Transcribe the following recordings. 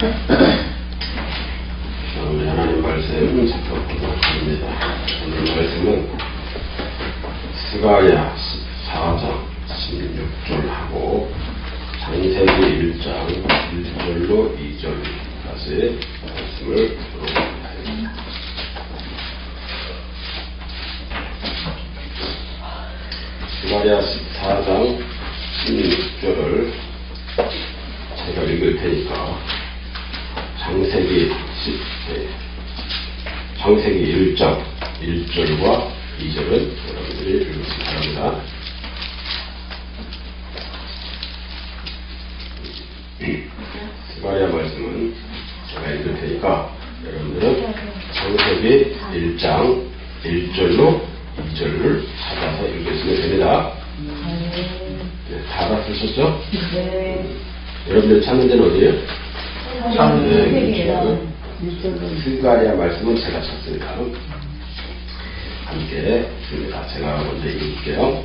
우리 하나님 말씀 살펴보도록 합니다. 오늘 말씀은 스가랴 14장 16절하고 창세기 1장 1절로 2절까지 말씀을 보도록 하겠습니다. 스가랴 14장 16절을 제가 읽을 테니까 창세기 1장 1절과 2절은 여러분들이 읽으시기 바랍니다. 스가랴 말씀은 제가 읽을 테니까 여러분들은 창세기 1장 1절로 2절을 찾아서 읽으시면 됩니다. 네, 다 알아쓰셨죠? 네. 여러분들 찾는 데는 어디예요? 창세기예요. 스가랴 말씀은 제가 찾습니다. 함께 읽습니다. 제가 먼저 읽을게요.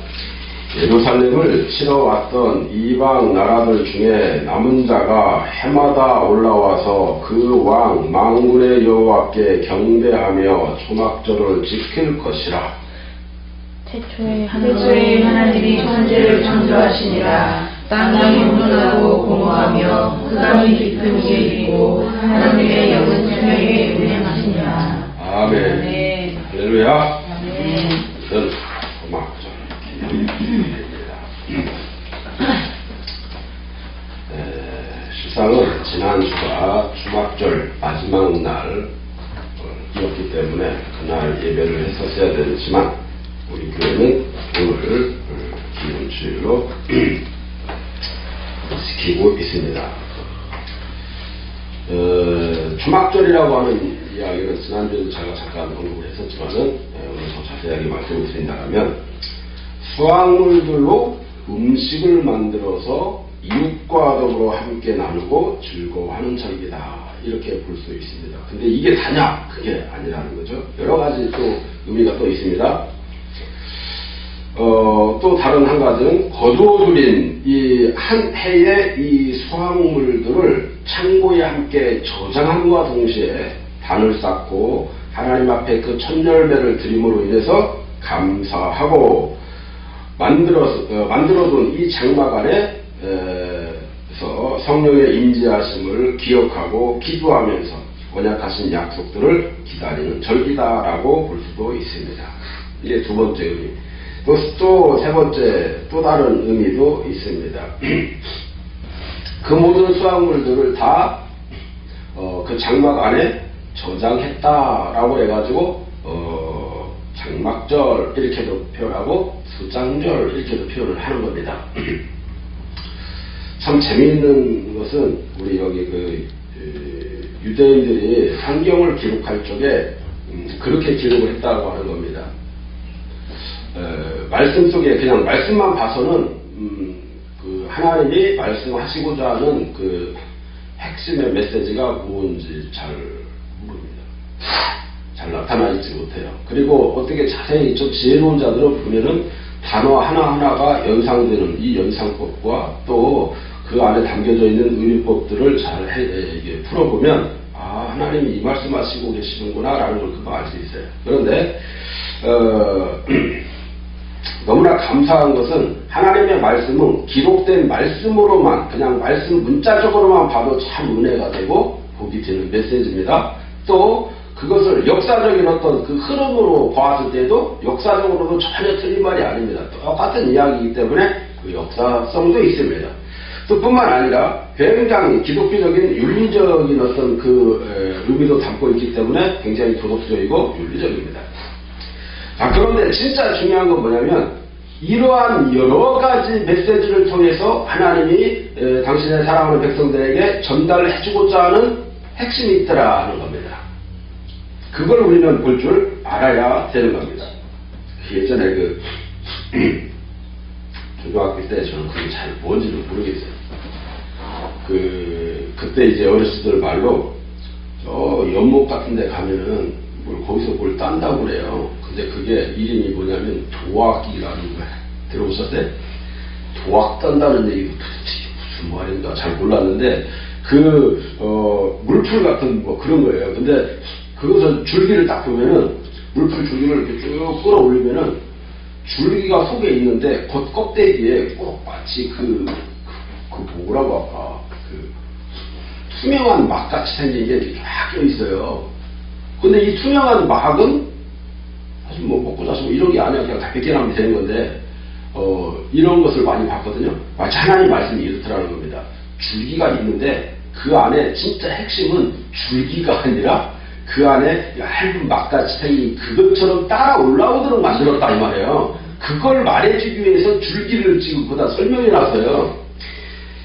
예루살렘을 치러 왔던 이방 나라들 중에 남은 자가 해마다 올라와서 그 왕 만군의 여호와께 경배하며 초막절을 지킬 것이라. 태초에 하나님이 천지를 창조하시니라. 땅이 온전하고 공허하며 흑암이 깊은 이에 있고 하나님의 영은 천명에 운행하시니라. 아멘. 네. 할렐루야. 네. 이건 초막절 기념일입니다. 실상은 지난주가 초막절 마지막 날이었기 때문에 그날 예배를 했었어야 되지만 우리 교회는 오늘 기념주일로 지키고 있습니다. 초막절이라고 하는 이야기는 지난주에도 제가 잠깐 언급을 했었지만은 오늘 더 자세하게 말씀을 드린다면 수확물들로 음식을 만들어서 이웃과 더불어 함께 나누고 즐거워하는 절기다, 이렇게 볼 수 있습니다. 근데 이게 다냐? 그게 아니라는 거죠. 여러 가지 또 의미가 또 있습니다. 또 다른 한 가지는 거두어들인 이 한 해의 이 수확물들을 창고에 함께 저장함과 동시에 단을 쌓고 하나님 앞에 그 첫 열매를 드림으로 인해서 감사하고 만들어둔 이 장막 안에서 성령의 임재하심을 기억하고 기도하면서 언약하신 약속들을 기다리는 절기다라고 볼 수도 있습니다. 이게 두 번째 의미. 또 세 번째 또 다른 의미도 있습니다. 그 모든 수확물들을 다 그 장막 안에 저장했다라고 해가지고 장막절 이렇게도 표현하고 수장절 이렇게도 표현을 하는 겁니다. 참 재미있는 것은 우리 여기 유대인들이 성경을 기록할 적에 그렇게 기록을 했다고 하는 겁니다. 말씀 속에 그냥 말씀만 봐서는 그 하나님이 말씀하시고자 하는 그 핵심의 메시지가 뭔지 잘 모릅니다. 잘 나타나 있지 못해요. 그리고 어떻게 자세히 좀 지혜로운 자들은 보면은 단어 하나하나가 연상되는 이 연상법과 또 그 안에 담겨져 있는 의미법들을 잘 풀어보면 아, 하나님이 이 말씀하시고 계시는구나 라는 걸 금방 알 수 있어요. 그런데 너무나 감사한 것은 하나님의 말씀은 기록된 말씀으로만 그냥 말씀 문자적으로만 봐도 참 은혜가 되고 복이 되는 메시지입니다. 또 그것을 역사적인 어떤 그 흐름으로 보았을 때도 역사적으로도 전혀 틀린 말이 아닙니다. 똑같은 이야기이기 때문에 그 역사성도 있습니다. 또 뿐만 아니라 굉장히 기독교적인 윤리적인 어떤 그 의미도 담고 있기 때문에 굉장히 도덕적이고 윤리적입니다. 자, 그런데 진짜 중요한 건 뭐냐면 이러한 여러 가지 메시지를 통해서 하나님이 당신의 사랑하는 백성들에게 전달해주고자 하는 핵심이 있더라 하는 겁니다. 그걸 우리는 볼 줄 알아야 되는 겁니다. 예전에 중고등학교 때 저는 그게 잘 뭔지를 모르겠어요. 그때 이제 어르신들 말로 연못 같은 데 가면은 거기서 뭘 딴다고 그래요. 근데 그게 이름이 뭐냐면 도학이라는 거예요. 들어보셨어요? 도학 딴다는 얘기도 도대체 무슨 말인가 잘 몰랐는데 물풀 같은 뭐 그런 거예요. 근데 그것을 줄기를 딱 보면은 물풀 줄기를 이렇게 쭉 끌어올리면은 줄기가 속에 있는데 겉 껍데기에 꼭 마치 뭐라고 할까 투명한 막같이 생긴 게 이렇게 쫙 껴 있어요. 근데 이 투명한 막은 사실 뭐 먹고 자시고 이런 게 아니야. 그냥 다 벗겨나면 되는 건데 이런 것을 많이 봤거든요. 마치 하나님 말씀이 이렇더라는 겁니다. 줄기가 있는데 그 안에 진짜 핵심은 줄기가 아니라 그 안에 얇은 막같이 생긴 그것처럼 따라 올라오도록 만들었다 이 말이에요. 그걸 말해주기 위해서 줄기를 지금 거기다 설명해놨어요.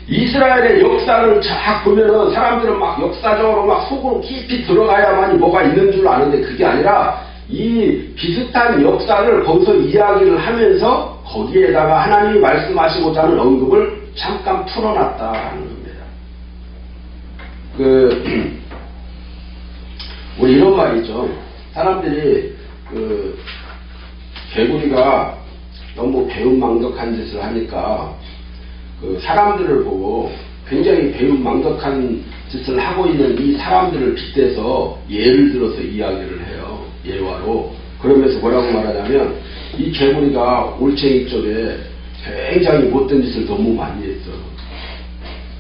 이스라엘의 역사를 쫙 보면은 사람들은 막 역사적으로 막 속으로 깊이 들어가야만이 뭐가 있는 줄 아는데 그게 아니라 이 비슷한 역사를 거기서 이야기를 하면서 거기에다가 하나님이 말씀하시고자 하는 언급을 잠깐 풀어놨다라는 겁니다. 우리 이런 말이 있죠. 사람들이 개구리가 너무 배은망덕한 짓을 하니까 사람들을 보고 굉장히 배은망덕한 짓을 하고 있는 이 사람들을 빗대서 예를 들어서 이야기를 해요. 예화로. 그러면서 뭐라고 말하냐면 이 개구리가 올챙이 쪽에 굉장히 못된 짓을 너무 많이 했어.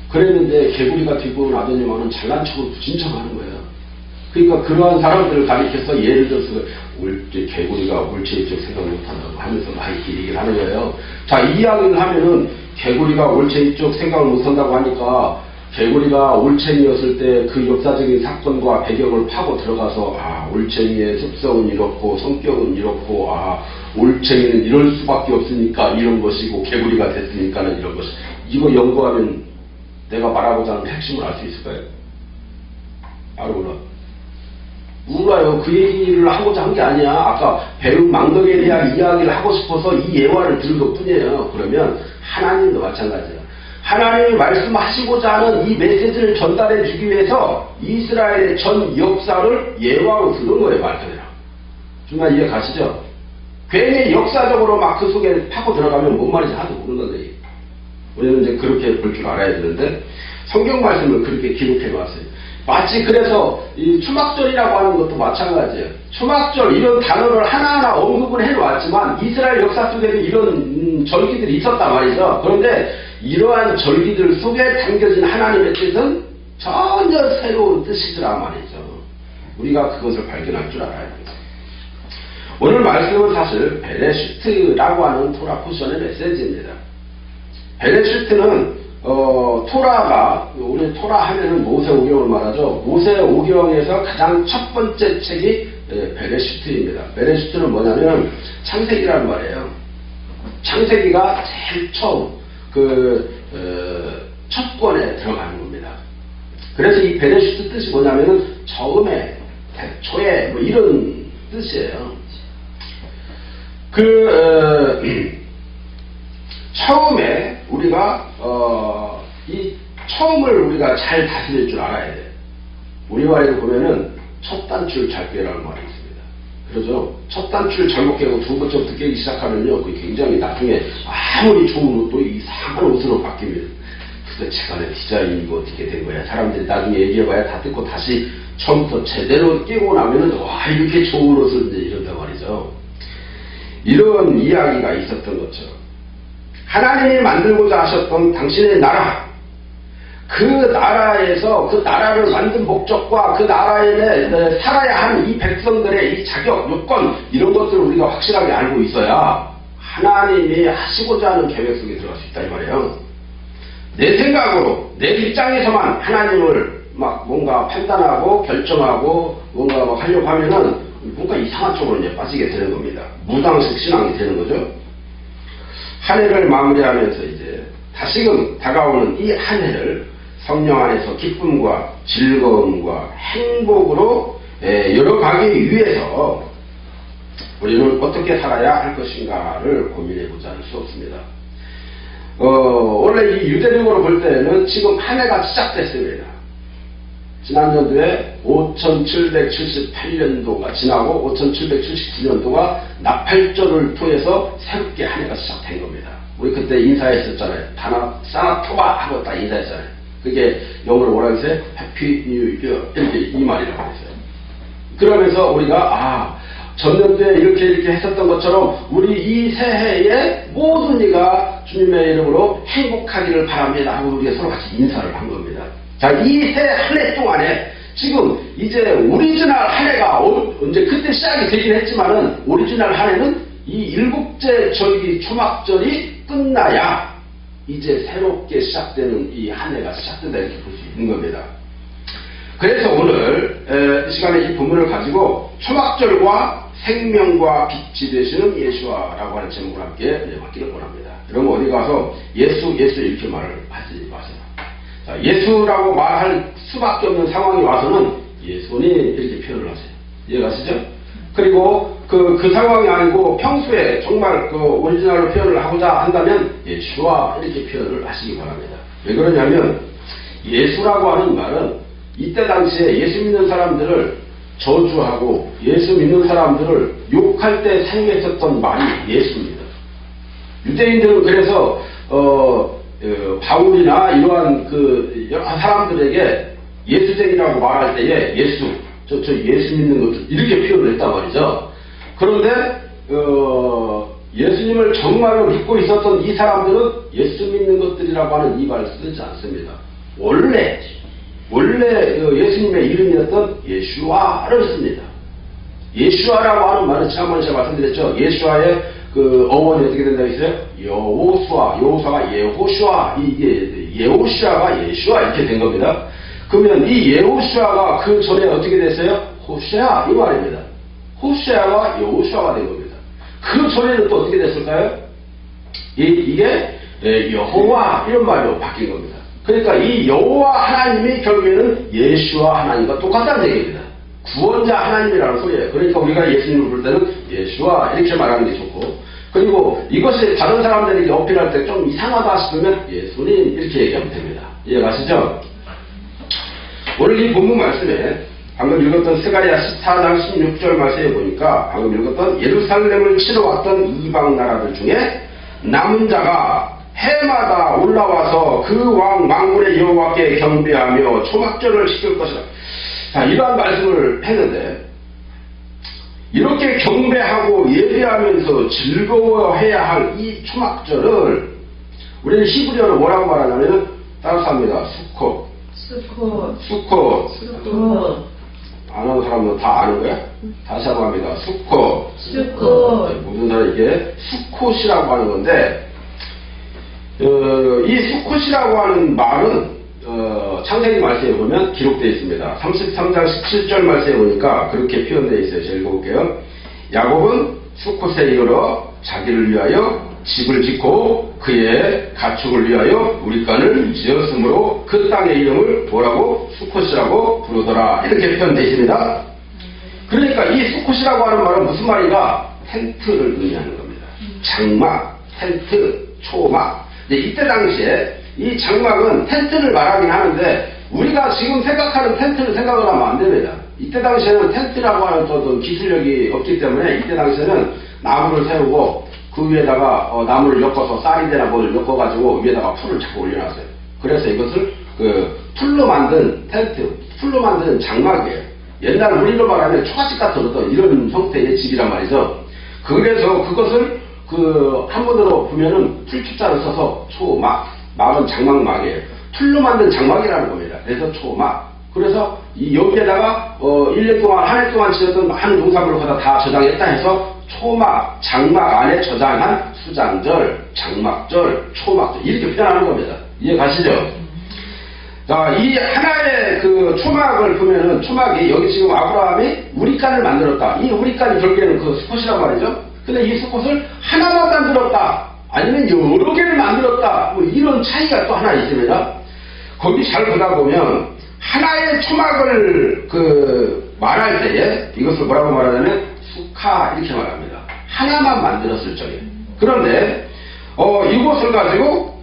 그랬는데 개구리가 뒤집어 놔더니만은 잘난 척을 진척하는 거예요. 그러니까 그러한 사람들을 가리켜서 예를 들어서 개구리가 올챙이 쪽 생각 못한다고 하면서 막 얘기를 하는 거예요. 자, 이 이야기를 하면은 개구리가 올챙이 쪽 생각을 못한다고 하니까 개구리가 올챙이였을 때 그 역사적인 사건과 배경을 파고 들어가서 올챙이의 습성은 이렇고 성격은 이렇고 올챙이는 이럴 수밖에 없으니까 이런 것이고 개구리가 됐으니까는 이런 것이 이거 연구하면 내가 말하고자 하는 핵심을 알 수 있을까요? 알아보라. 몰라요. 그 얘기를 하고자 한 게 아니야. 아까 배은망덕에 대한 이야기를 하고 싶어서 이 예화를 들은 것 뿐이에요. 그러면 하나님도 마찬가지예요. 하나님이 말씀하시고자 하는 이 메시지를 전달해 주기 위해서 이스라엘의 전 역사를 예화로 들은 거예요. 말 그대로. 정말 이해 가시죠? 괜히 역사적으로 막 그 속에 파고 들어가면 뭔 말인지 하나도 모른다는 얘기. 우리는 이제 그렇게 볼 줄 알아야 되는데 성경 말씀을 그렇게 기록해 놨어요. 마치 그래서 이 초막절이라고 하는 것도 마찬가지예요. 초막절 이런 단어를 하나하나 언급을 해놓았지만 이스라엘 역사 속에도 이런 절기들이 있었단 말이죠. 그런데 이러한 절기들 속에 담겨진 하나님의 뜻은 전혀 새로운 뜻이더라 말이죠. 우리가 그것을 발견할 줄 알아야 됩니다. 오늘 말씀은 사실 베레시트라고 하는 토라 포션의 메시지입니다. 베레시트는 토라가 우리 토라 하면은 모세오경을 말하죠. 모세오경에서 가장 첫 번째 책이 베레시트입니다. 베레시트는 뭐냐면 창세기라는 말이에요. 창세기가 제일 처음 첫 권에 들어가는 겁니다. 그래서 이 베레시트 뜻이 뭐냐면은 처음에, 태초에 뭐 이런 뜻이에요. 처음에 우리가 이 처음을 우리가 잘 다스릴 줄 알아야 돼. 우리 말에 보면은 첫 단추를 잘 꿰라는 말이 있습니다. 그러죠? 첫 단추를 잘못 깨고 두 번째부터 깨기 시작하면요, 그게 굉장히 나중에 아무리 좋은 옷도 이상한 옷으로 바뀝니다. 그래서 제가 디자인이 이거 어떻게 된 거야? 사람들이 나중에 얘기해봐야 다 듣고 다시 처음부터 제대로 깨고 나면은 와 이렇게 좋은 옷을 이제 이런단 말이죠. 이런 이야기가 있었던 것처럼 하나님이 만들고자 하셨던 당신의 나라, 그 나라에서 그 나라를 만든 목적과 그 나라에 살아야 하는 이 백성들의 이 자격, 요건 이런 것들을 우리가 확실하게 알고 있어야 하나님이 하시고자 하는 계획 속에 들어갈 수 있다 이 말이에요. 내 생각으로 내 입장에서만 하나님을 막 뭔가 판단하고 결정하고 뭔가 막 하려고 하면은 뭔가 이상한 쪽으로 이제 빠지게 되는 겁니다. 무당식 신앙이 되는 거죠. 한 해를 마무리하면서 이제 다시금 다가오는 이 한 해를 성령 안에서 기쁨과 즐거움과 행복으로 열어가기 위해서 우리는 어떻게 살아야 할 것인가를 고민해보자 할 수 없습니다. 원래 이 유대력으로 볼 때는 지금 한 해가 시작됐습니다. 지난 연도에 5778년도가 지나고 5779년도가 나팔절을 통해서 새롭게 한 해가 시작된 겁니다. 우리 그때 인사했었잖아요. 사나토바 하고 딱 인사했잖아요. 그게 영어로 뭐라고 했어요? 해피 뉴 이어 이렇게 이 말이라고 했어요. 그러면서 우리가 전년도에 이렇게 했었던 것처럼 우리 이 새해에 모든 이가 주님의 이름으로 행복하기를 바랍니다 하고 우리가 서로 같이 인사를 한 겁니다. 자, 이 새 한 해 동안에 지금 이제 오리지널 한 해가 언제 그때 시작이 되긴 했지만은 오리지널 한 해는 이 7째 절기 초막절이 끝나야 이제 새롭게 시작되는 이 한 해가 시작된다 이렇게 볼 수 있는 겁니다. 그래서 오늘 이 시간에 이 본문을 가지고 초막절과 생명과 빛이 되시는 예수와라고 하는 제목을 함께 받기를 원합니다. 그러면 어디 가서 예수 이렇게 말을 하지 마세요. 자, 예수라고 말할 수밖에 없는 상황이 와서는 예수님 이렇게 표현을 하세요. 이해가시죠? 그리고 그 상황이 아니고 평소에 정말 그 오리지널로 표현을 하고자 한다면 예수와 이렇게 표현을 하시기 바랍니다. 왜 그러냐면 예수라고 하는 말은 이때 당시에 예수 믿는 사람들을 저주하고 예수 믿는 사람들을 욕할 때 사용했었던 말이 예수입니다. 유대인들은 그래서 바울이나 이러한 그 여러 사람들에게 예수쟁이라고 말할 때에 예수, 저 예수 믿는 것들 이렇게 표현을 했단 말이죠. 그런데 예수님을 정말로 믿고 있었던 이 사람들은 예수 믿는 것들이라고 하는 이 말을 쓰지 않습니다. 원래 예수님의 이름이었던 예수아를 씁니다. 예수아라고 하는 말은 지난번에 제가 말씀드렸죠. 예수아의 그 어원이 어떻게 된다고 했어요? 여호수아가 예호슈아, 이게 예호슈아가 예수아 이렇게 된 겁니다. 그러면 이 예호슈아가 그 전에 어떻게 됐어요? 호세아 이 말입니다. 호세아가 여호슈아가 된 겁니다. 그 전에는 또 어떻게 됐을까요? 이게 여호와 이런 말로 바뀐 겁니다. 그러니까 이 여호와 하나님이 결국에는 예수와 하나님과 똑같다는 얘기입니다. 구원자 하나님이라는 소리예요. 그러니까 우리가 예수님을 부를 때는 예수와 이렇게 말하는 게 좋고, 그리고 이것이 다른 사람들에게 어필할 때 좀 이상하다 싶으면 예수님 이렇게 얘기하면 됩니다. 이해가시죠? 오늘 이 본문 말씀에 방금 읽었던 스가랴 14장 16절 말씀에 보니까 방금 읽었던 예루살렘을 치러 왔던 이방 나라들 중에 남은 자가 해마다 올라와서 그 왕 만군의 여호와께 경배하며 초막절을 지킬 것이라. 자, 이러한 말씀을 했는데 이렇게 경배하고 예배하면서 즐거워해야 할 이 초막절을 우리는 히브리어로 뭐라고 말하냐면 따라서 합니다. 수콧. 아는 사람은 다 아는 거야? 다시 한번 합니다. 수콧. 모든 사람이 이게 수콧이라고 하는 건데 이 수콧이라고 하는 말은 창세기 말씀에 보면 기록되어 있습니다. 33장 17절 말씀에 보니까 그렇게 표현되어 있어요. 제가 읽어볼게요. 야곱은 수콧에 이르러 자기를 위하여 집을 짓고 그의 가축을 위하여 우리간을 지었으므로 그 땅의 이름을 뭐라고? 수콧이라고 부르더라. 이렇게 표현되어 있습니다. 그러니까 이 수콧이라고 하는 말은 무슨 말인가? 텐트를 의미하는 겁니다. 장막, 텐트, 초막. 이때 당시에 이 장막은 텐트를 말하긴 하는데 우리가 지금 생각하는 텐트를 생각을 하면 안 됩니다. 이때 당시에는 텐트라고 하는 어떤 기술력이 없기 때문에 이때 당시에는 나무를 세우고 그 위에다가 나무를 엮어서 쌀이나 뭐를 엮어가지고 위에다가 풀을 자꾸 올려놨어요. 그래서 이것을 그 풀로 만든 텐트, 풀로 만든 장막이에요. 옛날 우리로 말하면 초가집 같은 어떤 이런 형태의 집이란 말이죠. 그래서 그것을 한문으로 보면은 풀자를 써서 초막, 막은 장막막이에요. 풀로 만든 장막이라는 겁니다. 그래서 초막. 그래서 여기에다가 1년 동안 한 해 동안 지었던 많은 농산물을 거기다 다 저장했다 해서 초막, 장막 안에 저장한 수장절, 장막절, 초막절 이렇게 표현하는 겁니다. 이해 가시죠? 자, 이 하나의 그 초막을 보면은 초막이 여기 지금 아브라함이 우리간을 만들었다. 이 우리간이 결국에는 그 수콧이란 말이죠. 근데 이 수콧을 하나만 만들었다. 아니면 여러 개를 만들었다. 뭐 이런 차이가 또 하나 있습니다. 거기 잘 보다 보면 하나의 초막을 말할 때에 이것을 뭐라고 말하냐면 수카 이렇게 말합니다. 하나만 만들었을 적에. 그런데 이것을 가지고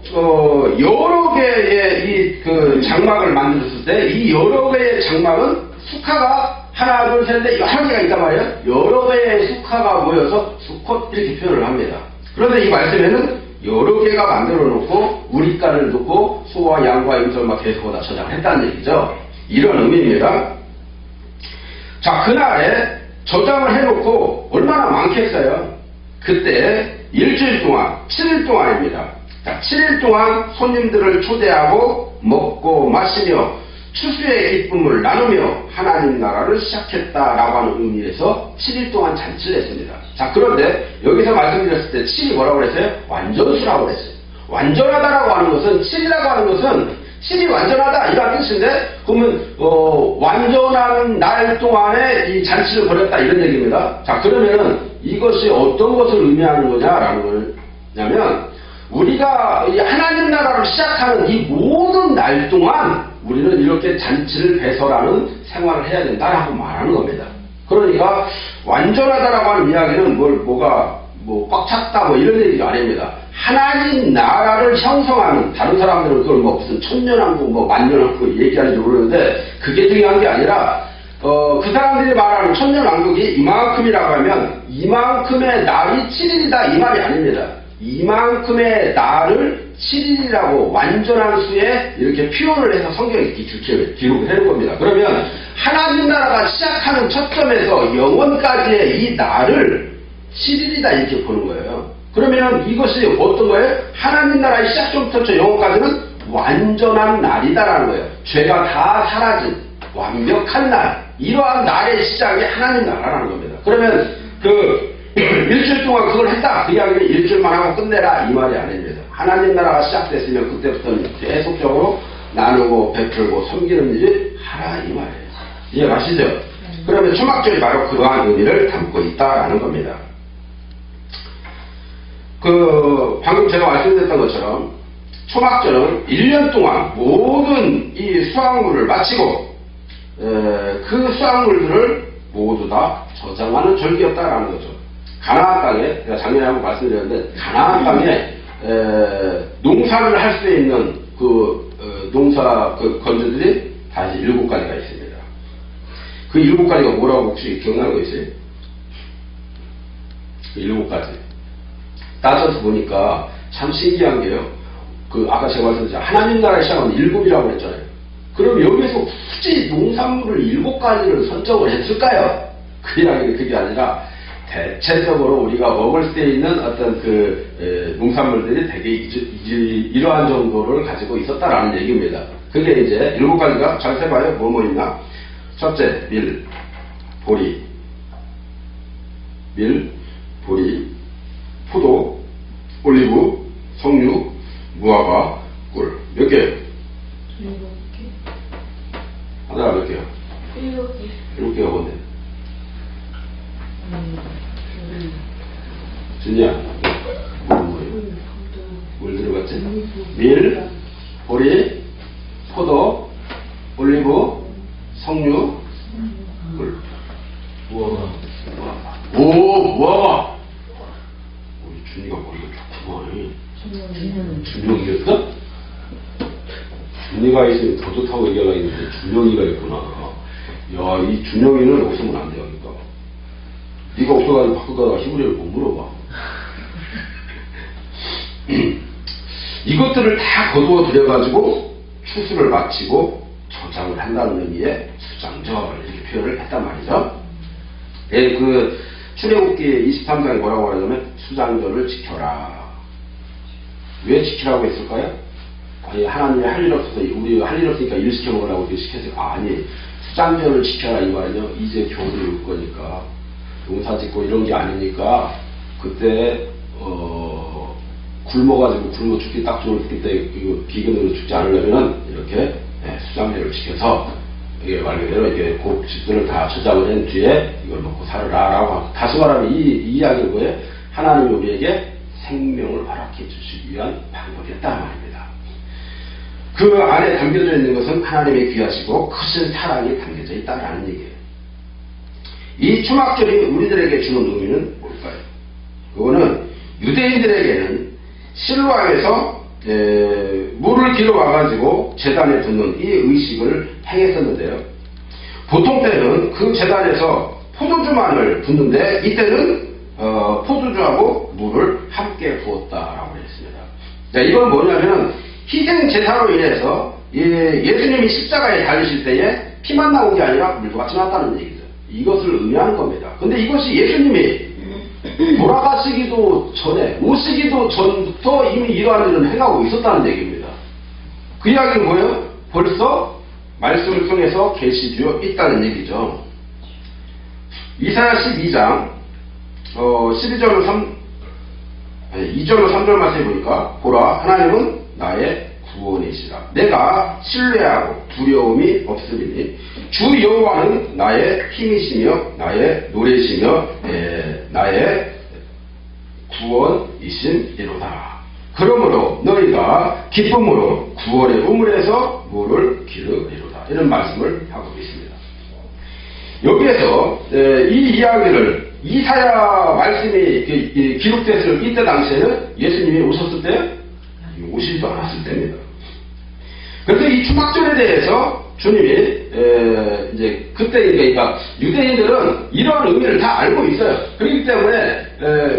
여러 개의 장막을 만들었을 때 이 여러 개의 장막은 수카가 하나 둘 셋 넷 여러 개가 있단 말이에요. 여러 개의 수카가 모여서 수콧 이렇게 표현을 합니다. 그런데 이 말씀에는 여러 개가 만들어 놓고 우리가를 놓고 소와 양과 임수를 막 계속 다 저장을 했다는 얘기죠. 이런 의미입니다. 자, 그날에 저장을 해놓고 얼마나 많겠어요? 그때 일주일 동안, 7일 동안입니다. 자, 7일 동안 손님들을 초대하고 먹고 마시며 추수의 기쁨을 나누며 하나님 나라를 시작했다라고 하는 의미에서 7일 동안 잔치를 했습니다. 자, 그런데 여기서 말씀드렸을 때 7이 뭐라고 그랬어요? 완전수라고 그랬어요. 완전하다라고 하는 것은 7이라고 하는 것은 7이 완전하다 이런 뜻인데, 그러면 완전한 날 동안에 이 잔치를 벌였다 이런 얘기입니다. 자, 그러면은 이것이 어떤 것을 의미하는 거냐라는 거냐면, 우리가 이 하나님 나라를 시작하는 이 모든 날 동안 우리는 이렇게 잔치를 배설하는 생활을 해야 된다라고 말하는 겁니다. 그러니까 완전하다라고 하는 이야기는 뭐가 꽉 찼다 이런 얘기가 아닙니다. 하나님 나라를 형성하는, 다른 사람들은 그걸 무슨 천년왕국 만년왕국 얘기하는지 모르는데 그게 중요한 게 아니라 그 사람들이 말하는 천년왕국이 이만큼이라고 하면 이만큼의 날이 7일이다 이 말이 아닙니다. 이만큼의 날을 7일이라고 완전한 수에 이렇게 표현을 해서 성경에 이렇게 기록을 해놓은 겁니다. 그러면 하나님 나라가 시작하는 첫점에서 영원까지의 이 날을 7일이다 이렇게 보는 거예요. 그러면 이것이 어떤 거예요? 하나님 나라의 시작점부터 영원까지는 완전한 날이다라는 거예요. 죄가 다 사라진 완벽한 날, 이러한 날의 시작이 하나님 나라라는 겁니다. 그러면 일주일 동안 그걸 했다, 그 이야기는 일주일만 하고 끝내라 이 말이 아닙니다. 하나님 나라가 시작됐으면 그때부터는 계속적으로 나누고 베풀고 섬기는 일이 하라 이 말이에요. 이해가시죠? 그러면 초막절이 바로 그러한 의미를 담고 있다라는 겁니다. 방금 제가 말씀드렸던 것처럼 초막절은 1년 동안 모든 이 수확물을 마치고 그 수확물들을 모두 다 저장하는 절기였다라는 거죠. 가나안 땅에, 제가 작년에 한번 말씀드렸는데, 가나안 땅에 농사를 할 수 있는 농사 건조들이 다시 7가지가 있습니다. 그 7가지가 뭐라고 혹시 기억나는 거 있어요? 7가지. 따져서 보니까 참 신기한 게요. 아까 제가 말씀드렸죠. 하나님 나라의 시작은 7이라고 그랬잖아요. 그럼 여기서 굳이 농산물을 7가지를 선정을 했을까요? 그 이야기는 그게 아니라, 대체적으로 우리가 먹을 때 있는 어떤 농산물들이 되게 이러한 정도를 가지고 있었다라는 얘기입니다. 그게 이제 7가지가 잘 세봐요. 뭐 있나? 첫째, 밀, 보리, 포도, 올리브, 석류, 무화과, 꿀. 몇 개요? 7개. 하나가 몇 개요? 7개. 7개가 뭔데? 준이야, 뭐예요? 물 들어갔지? 밀, 보리, 포도, 올리브, 석류, 꿀. 무화과. 무화과. 준이가 머리가 좋구만. 준영이였어? 준이가 있으면 더 좋다고 얘기하려고 했는데 준영이가 있구나. 야, 이 준영이는 없으면 안 돼요. 네가 없어가지고 밖에 가다가 히브리어를 못 물어봐. 이것들을 다 거두어 들여가지고 추수를 마치고 저장을 한다는 의미의 수장절 이렇게 표현을 했단 말이죠. 출애굽기 23장에 뭐라고 하냐면 수장절을 지켜라. 왜 지키라고 했을까요? 아니, 하나님이 할 일 없어서 우리 할 일 없으니까 일 시켜 먹으라고 이렇게 시켰어요. 아니, 수장절을 지켜라 이 말은요, 이제 겨울이 올 거니까 농사 짓고 이런 게 아니니까 그때 굶어가지고 굶어 죽기 딱 좋을 때 이거 비근으로 죽지 않으려면 이렇게 수장절을 지켜서 이게 말 그대로 이게 곡식들을 다 저장을 한 뒤에 이걸 먹고 살아라라고 하고, 다시 말하면 이 이야기는 뭐예요? 하나님이 우리에게 생명을 허락해 주시기 위한 방법이었다 말입니다. 그 안에 담겨져 있는 것은 하나님의 귀하시고 크신 사랑이 담겨져 있다라는 얘기예요. 이 초막절이 우리들에게 주는 의미는 뭘까요? 그거는 유대인들에게는 실로암에서 물을 길어 와가지고 제단에 붓는 이 의식을 행했었는데요. 보통 때는 그 제단에서 포도주만을 붓는데 이때는 포도주하고 물을 함께 부었다라고 했습니다. 자, 이건 뭐냐면은 희생 제사로 인해서 예수님이 십자가에 달리실 때에 피만 나온 게 아니라 물도 같이 나왔다는 얘기죠. 이것을 의미하는 겁니다. 근데 이것이 예수님이 돌아가시기도 전에, 오시기도 전부터 이미 이러한 일을 행하고 있었다는 얘기입니다. 그 이야기는 뭐예요? 벌써 말씀을 통해서 계시되어 있다는 얘기죠. 이사야 12장 2절로 3절 말씀해 보니까 보라, 하나님은 나의 구원이시라. 내가 신뢰하고 두려움이 없으리니 주 여호와는 나의 힘이시며 나의 노래시며 나의 구원이시니로다. 그러므로 너희가 기쁨으로 구원의 우물에서 물을 기르리로다. 이런 말씀을 하고 있습니다. 여기에서 이 이야기를 이사야 말씀이 기록됐을 이때 당시에는 예수님이 오셨을 때 오시지도 않았을 때입니다. 그래서 이 추막절에 대해서 주님이 이제 그때 그러니까 유대인들은 이러한 의미를 다 알고 있어요. 그렇기 때문에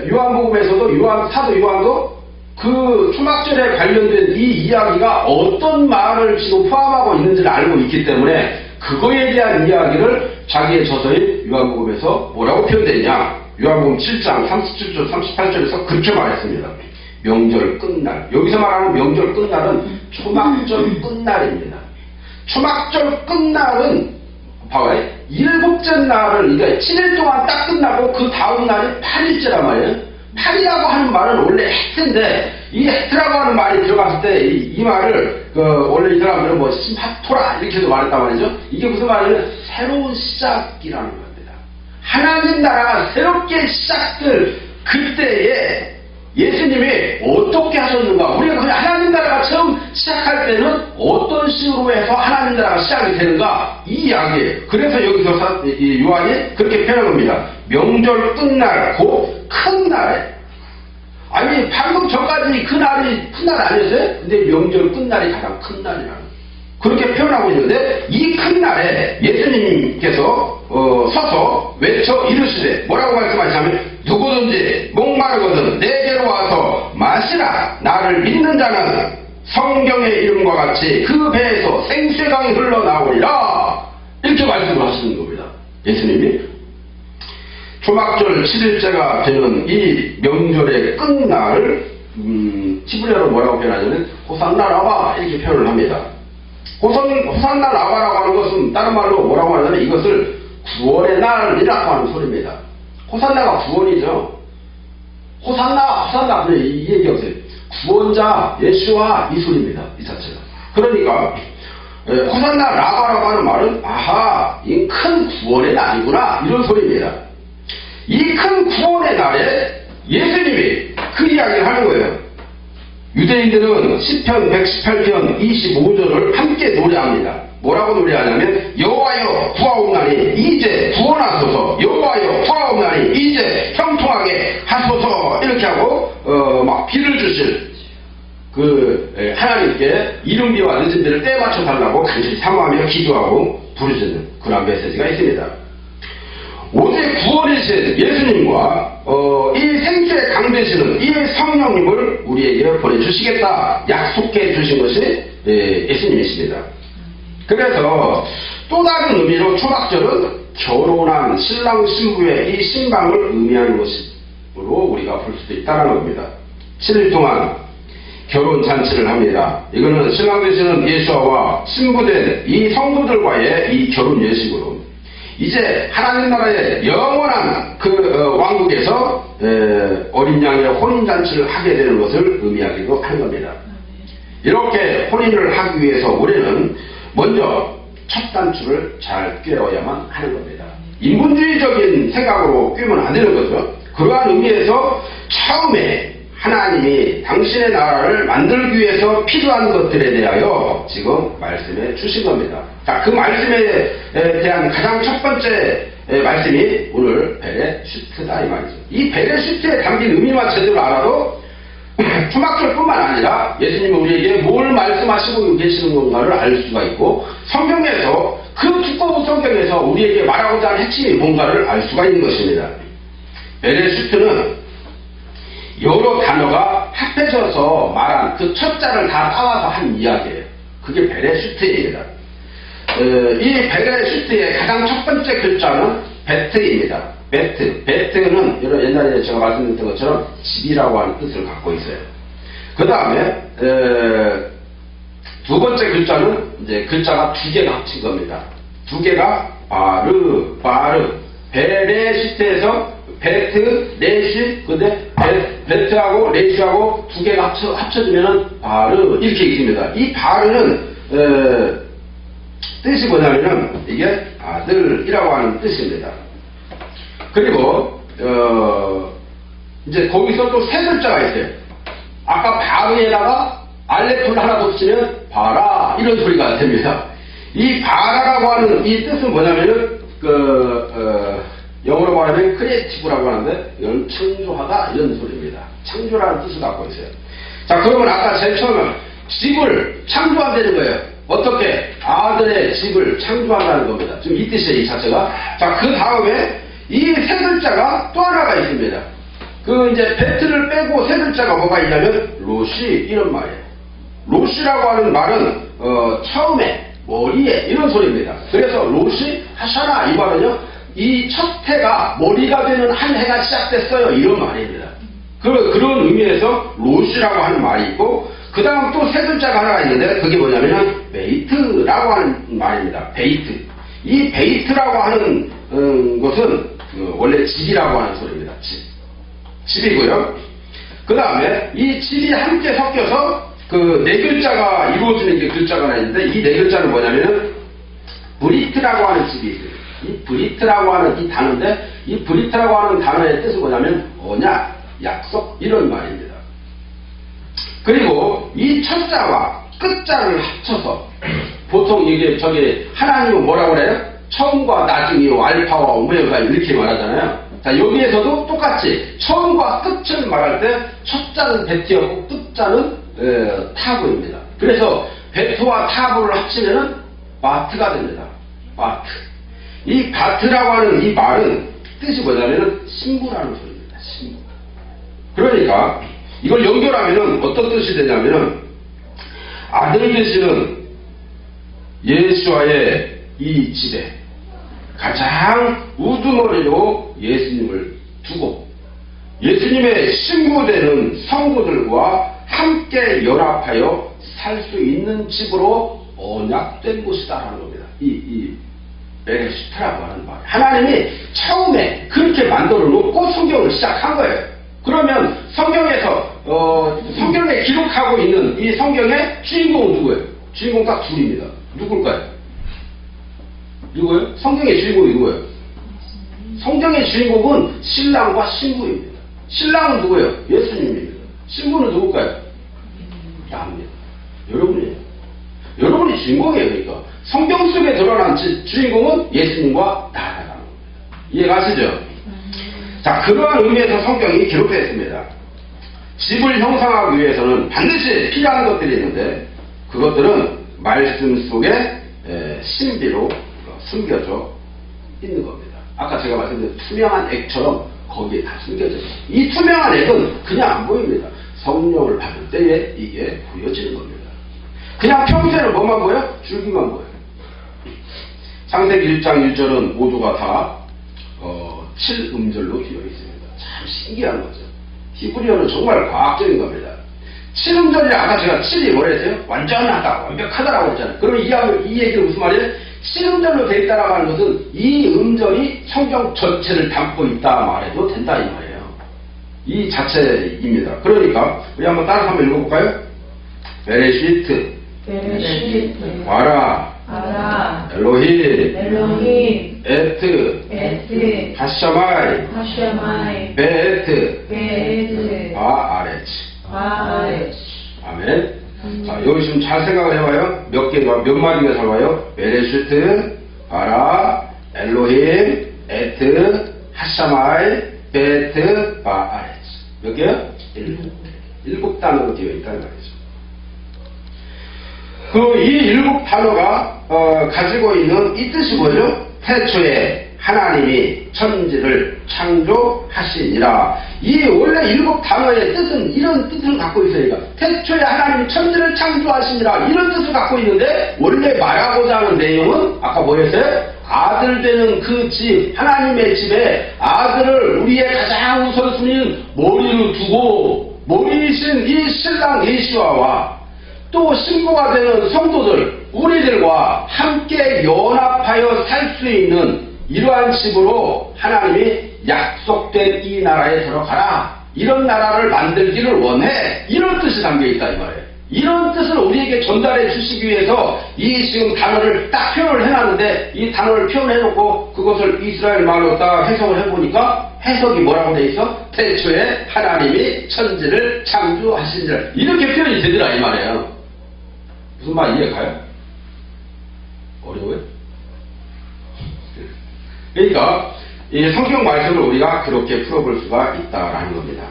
요한복음에서도 사도 요한도 그 추막절에 관련된 이 이야기가 어떤 말을 지금 포함하고 있는지를 알고 있기 때문에 그거에 대한 이야기를 자기의 저서인 요한복음에서 뭐라고 표현되냐, 요한복음 7장 37절 38절에서 그렇게 말했습니다. 명절 끝날, 여기서 말하는 명절 끝날은 초막절 끝날입니다. 초막절 끝날은 봐봐요. 7째 날을, 그러니까 7일 동안 딱 끝나고 그 다음 날이 8일째란 말이에요. 8이라고 하는 말은 원래 해트인데, 이 해트라고 하는 말이 들어갔을 때 이 말을 원래 이 사람들은 뭐 심파토라 이렇게도 말했단 말이죠. 이게 무슨 말이냐면 새로운 시작이라는 겁니다. 하나님 나라가 새롭게 시작될 그때에 예수님이 어떻게 하셨는가, 우리가 그냥 하나님 나라가 처음 시작할 때는 어떤 식으로 해서 하나님 나라가 시작이 되는가, 이 이야기예요. 그래서 여기서 요한이 그렇게 표현한 겁니다. 명절 끝날 곧 큰 날에, 아니 방금 전까지 그 날이 큰 날 아니었어요? 근데 명절 끝날이 가장 큰 날이라는, 그렇게 표현하고 있는데, 이 큰 날에 예수님께서 서서 외쳐 이르시되, 뭐라고 말씀하시냐면 누구든지 목마르거든 내게로 와서 마시라. 나를 믿는 자는 성경의 이름과 같이 그 배에서 생수의 강이 흘러나오리라. 이렇게 말씀을 하시는 겁니다. 예수님이 초막절 7일째가 되는 이 명절의 끝날, 히브리어로 뭐라고 표현하냐면 호산나 라바 이렇게 표현을 합니다. 호산나 라바라고 하는 것은 다른 말로 뭐라고 하냐면 이것을 구원의 날이라고 하는 소리입니다. 호산나가 구원이죠. 호산나 이 얘기 없어요. 구원자 예수와 이 소리입니다. 이 자체가. 그러니까 호산나 라바라고 하는 말은 아하, 이 큰 구원의 날이구나, 이런 소리입니다. 이 큰 구원의 날에 예수님이 그 이야기를 하는 거예요. 유대인들은 시편 118편 25절을 함께 노래합니다. 뭐라고 노래하냐면 여호와여 구하옵나니 이제 구원하소서, 여호와여 구하옵나니 이제 형통하게 하소서, 이렇게 하고 막 비를 주실 하나님께 이른비와 늦은비를 때 맞춰 달라고 간절히 사모하며 기도하고 부르짖는 그런 메시지가 있습니다. 오직 구원이신 예수님과 이 생수의 강 되시는 이 성령님을 우리에게 보내주시겠다 약속해 주신 것이 예수님이십니다. 그래서 또 다른 의미로 초막절은 결혼한 신랑 신부의 이 신방을 의미하는 것으로 우리가 볼 수도 있다는 겁니다. 7일 동안 결혼 잔치를 합니다. 이거는 신랑 되시는 예수와 신부된 이 성도들과의 이 결혼 예식으로 이제 하나님 나라의 영원한 왕국에서 어린 양의 혼인잔치를 하게 되는 것을 의미하기도 하는 겁니다. 이렇게 혼인을 하기 위해서 우리는 먼저 첫 단추를 잘 꿰어야만 하는 겁니다. 인본주의적인 생각으로 꿰면 안 되는 거죠. 그러한 의미에서 처음에 하나님이 당신의 나라를 만들기 위해서 필요한 것들에 대하여 지금 말씀해 주신 겁니다. 자, 그 말씀에 대한 가장 첫 번째 말씀이 오늘 베레슈트다 이 말이죠. 이 베레슈트에 담긴 의미만 제대로 알아도 초막절뿐만 아니라 예수님이 우리에게 뭘 말씀하시고 계시는 건가를 알 수가 있고, 성경에서 그 두꺼운 성경에서 우리에게 말하고자 하는 핵심이 뭔가를 알 수가 있는 것입니다. 베레슈트는 여러 단어가 합해져서 말한 그 첫 자를 다 따와서 한 이야기예요. 그게 베레슈트입니다. 이 베레슈트의 가장 첫 번째 글자는 베트입니다. 베트는 옛날에 제가 말씀드렸던 것처럼 집이라고 하는 뜻을 갖고 있어요. 그 다음에 두 번째 글자는 이제 글자가 두 개가 합친 겁니다. 두 개가 바르 베레시트에서 베트, 레시, 근데 베트하고 레시하고 두 개가 합쳐지면은 바르 이렇게 있습니다. 이 바르는 뜻이 뭐냐면은 이게 아들이라고 하는 뜻입니다. 그리고 이제 거기서 또 세 글자가 있어요. 아까 바르에다가 알레프를 하나 더 치면 바라 이런 소리가 됩니다. 이 바라라고 하는 이 뜻은 뭐냐면은 영어로 말하면 크리에이티브라고 하는데 이건 창조하다 이런 소리입니다. 창조라는 뜻을 갖고 있어요. 자, 그러면 아까 제일 처음에 집을 창조한다는 거예요. 어떻게? 아들의 집을 창조한다는 겁니다. 지금 이 뜻이에요, 이 자체가. 자, 그 다음에 이 세 글자가 또 하나가 있습니다. 이제 베트를 빼고 세 글자가 뭐가 있냐면 로시 이런 말이에요. 로시라고 하는 말은 처음에 머리에 이런 소리입니다. 그래서 로시 하샤나 이 말은요. 이 첫 해가 머리가 되는 한 해가 시작됐어요. 이런 말입니다. 그런 의미에서 로시라고 하는 말이 있고 그 다음 또 세 글자가 하나가 있는데 그게 뭐냐면 베이트라고 하는 말입니다. 베이트. 이 베이트라고 하는 것은 원래 집이라고 하는 소리입니다. 집이고요. 그 다음에 이 집이 함께 섞여서 네 글자가 이루어지는 게 글자가 하나 있는데 이 네 글자는 뭐냐면은 브리트라고 하는 집이 있어요. 이 브리트라고 하는 이 단어인데 이 브리트라고 하는 단어의 뜻은 뭐냐면 언약, 약속 이런 말입니다. 그리고 이 첫 자와 끝 자를 합쳐서 보통 이게 하나님은 뭐라고 그래요? 처음과 나중이요 알파와 오메가 이렇게 말하잖아요. 자, 여기에서도 똑같이 처음과 끝을 말할 때 첫 자는 베트였고 끝 자는 타브입니다. 그래서 베트와 타브를 합치면은 바트가 됩니다. 바트. 이 바트라고 하는 이 말은 뜻이 뭐냐면은 신부라는 소리입니다. 신부. 그러니까 이걸 연결하면은 어떤 뜻이 되냐면은 아들 되시는 예수와의 이 집에 가장 우두머리로 예수님을 두고 예수님의 신부되는 성도들과 함께 연합하여 살 수 있는 집으로 언약된 곳이다라는 겁니다. 이 베레시트라고 하는 말. 하나님이 처음에 그렇게 만들어 놓고 성경을 시작한 거예요. 그러면 성경에 기록하고 있는 이 성경의 주인공은 누구예요? 주인공 딱 둘입니다. 누굴까요? 누구예요? 성경의 주인공이 누구예요? 성경의 주인공은 신랑과 신부입니다. 신랑은 누구예요? 예수님입니다. 신부는 누굴까요? 나입니다. 여러분이에요. 여러분이 주인공이에요. 그러니까 성경 속에 드러난 주인공은 예수님과 나라는 겁니다. 이해가시죠? 자, 그러한 의미에서 성경이 기록되어 있습니다. 집을 형성하기 위해서는 반드시 필요한 것들이 있는데 그것들은 말씀 속에 신비로 숨겨져 있는 겁니다. 아까 제가 말씀드린 투명한 액처럼 거기에 다 숨겨져 있어요. 이 투명한 액은 그냥 안 보입니다. 성령을 받을 때에 이게 보여지는 겁니다. 그냥 평소에는 뭐만 보여? 줄기만 보여요. 창세기 1장 1절은 모두가 다 7음절로 되어 있습니다. 참 신기한 거죠. 히브리어는 정말 과학적인 겁니다. 7음절이 아까 제가 7이 뭐랬어요? 완전하다, 완벽하다라고 했잖아요. 그럼 이 얘기는 무슨 말이에요? 7음절로 되어 있다라고 하는 것은 이 음절이 성경 전체를 담고 있다 말해도 된다 이 말이에요. 이 자체입니다. 그러니까 우리 한번 따라서 한번 읽어볼까요? 베레시트 바라 엘로힘 에트 하샤마이 베에트 바아레츠 아멘. 자, 여기 지금 잘 생각을 해봐요. 몇 마디가 잘 와요? 베레슈트, 바라, 엘로힘, 에트, 하샤마이, 베트, 바아레츠. 몇 개요? 7 단어로 되어 있다는 말이죠. 이 7 단어가 가지고 있는 이 뜻이 뭐죠? 태초에 하나님이 천지를 창조하시니라. 이 원래 7단어의 뜻은 이런 뜻을 갖고 있어요. 태초에 하나님이 천지를 창조하시니라 이런 뜻을 갖고 있는데 원래 말하고자 하는 내용은 아까 뭐였어요? 아들 되는 그 집, 하나님의 집에 아들을 우리의 가장 우선순위인 머리로 두고 머리이신 이 신랑 예수와와 또 신부가 되는 성도들 우리들과 함께 연합하여 살 수 있는 이러한 집으로 하나님이 약속된 이 나라에 들어가라. 이런 나라를 만들기를 원해. 이런 뜻이 담겨있다 이 말이에요. 이런 뜻을 우리에게 전달해 주시기 위해서 이 지금 단어를 딱 표현을 해놨는데 이 단어를 표현해놓고 그것을 이스라엘 말로 딱 해석을 해보니까 해석이 뭐라고 돼 있어? 태초에 하나님이 천지를 창조하시니라. 이렇게 표현이 되더라 이 말이에요. 무슨 말 이해 가요? 어려워요? 그러니까 이 성경 말씀을 우리가 그렇게 풀어볼 수가 있다라는 겁니다.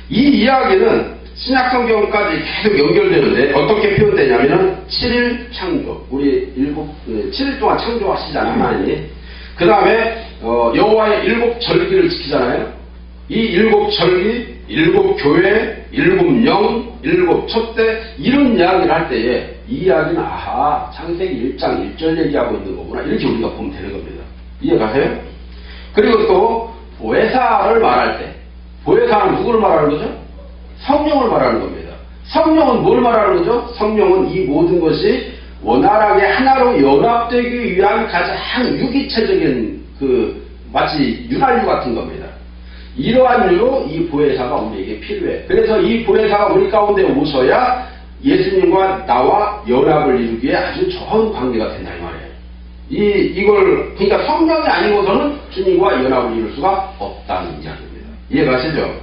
이 이야기는 신약 성경까지 계속 연결되는데 어떻게 표현되냐면은 7일 창조, 우리 7일 동안 창조하시잖아요 하나님이. 그 다음에 여호와의 7절기를 지키잖아요. 이 7절기, 7교회, 7영, 7촛대 이런 이야기를 할 때에 이 이야기는 아하 창세기 1장 1절 얘기하고 있는 거구나 이렇게 우리가 보면 되는 겁니다. 이해가세요? 그리고 또 보혜사를 말할 때 보혜사는 누구를 말하는 거죠? 성령을 말하는 겁니다. 성령은 뭘 말하는 거죠? 성령은 이 모든 것이 원활하게 하나로 연합되기 위한 가장 유기체적인 마치 윤활유 같은 겁니다. 이러한 이유로 이 보혜사가 우리에게 필요해. 그래서 이 보혜사가 우리 가운데 오셔야 예수님과 나와 연합을 이루기에 아주 좋은 관계가 된다 이 말이에요. 이걸 그러니까 성령이 아니고서는 주님과 연합을 이룰 수가 없다는 이야기입니다. 이해가시죠?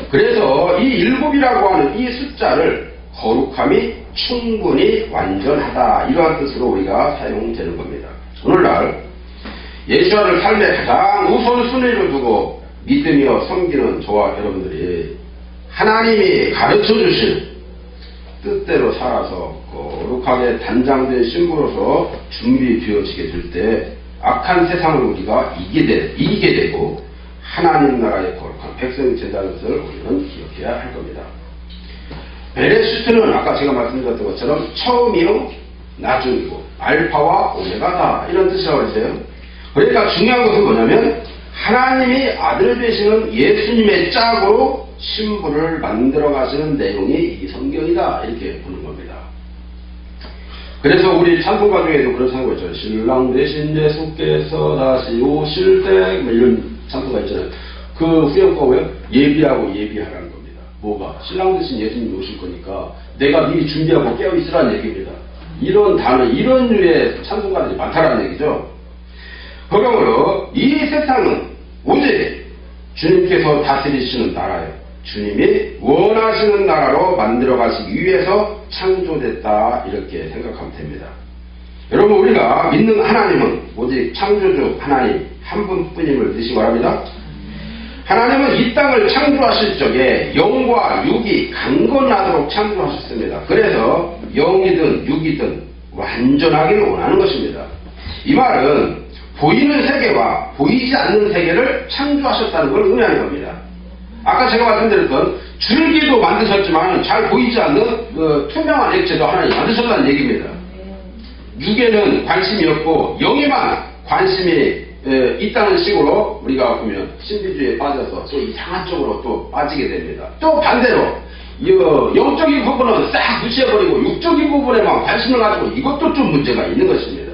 그래서 이 7이라고 하는 이 숫자를 거룩함이 충분히 완전하다 이러한 뜻으로 우리가 사용되는 겁니다. 오늘날 예수와를 삶의 가장 우선순위로 두고 믿으며 섬기는 저와 여러분들이 하나님이 가르쳐주신 뜻대로 살아서 거룩하게 단장된 신부로서 준비되어지게 될 때 악한 세상을 우리가 이기게 되고 하나님 나라의 거룩한 백성이 된다는 것을 우리는 기억해야 할 겁니다. 베레시트는 아까 제가 말씀드렸던 것처럼 처음이요 나중이고 알파와 오메가다 이런 뜻이라고 했어요. 그러니까 중요한 것은 뭐냐면 하나님이 아들 되시는 예수님의 짝으로 신부를 만들어 가시는 내용이 이 성경이다 이렇게 보는 겁니다. 그래서 우리 찬송가 중에도 그런 찬송가 있잖아요. 신랑 되신 예수께서 다시 오실 때 이런 찬송가 있잖아요. 그 후렴구가 뭐예요? 예비하고 예비하라는 겁니다. 뭐가? 신랑 되신 예수님이 오실 거니까 내가 미리 준비하고 깨어있으라는 얘기입니다. 이런 단어, 이런 류의 찬송가들이 많다라는 얘기죠. 그러므로 이 세상은 오직 주님께서 다스리시는 나라예요. 주님이 원하시는 나라로 만들어 가시기 위해서 창조됐다 이렇게 생각하면 됩니다. 여러분 우리가 믿는 하나님은 오직 창조주 하나님 한 분뿐임을 뜻이 바랍니다. 하나님은 이 땅을 창조하실 적에 영과 육이 강건하도록 창조하셨습니다. 그래서 영이든 육이든 완전하기를 원하는 것입니다. 이 말은 보이는 세계와 보이지 않는 세계를 창조하셨다는 걸 의미하는 겁니다. 아까 제가 말씀드렸던 줄기도 만드셨지만 잘 보이지 않는 투명한 액체도 하나님 만드셨다는 얘기입니다. 육에는 관심이 없고 영에만 관심이 있다는 식으로 우리가 보면 신비주의에 빠져서 또 이상한 쪽으로 또 빠지게 됩니다. 또 반대로 영적인 부분은 싹 무시해버리고 육적인 부분에만 관심을 가지고 이것도 좀 문제가 있는 것입니다.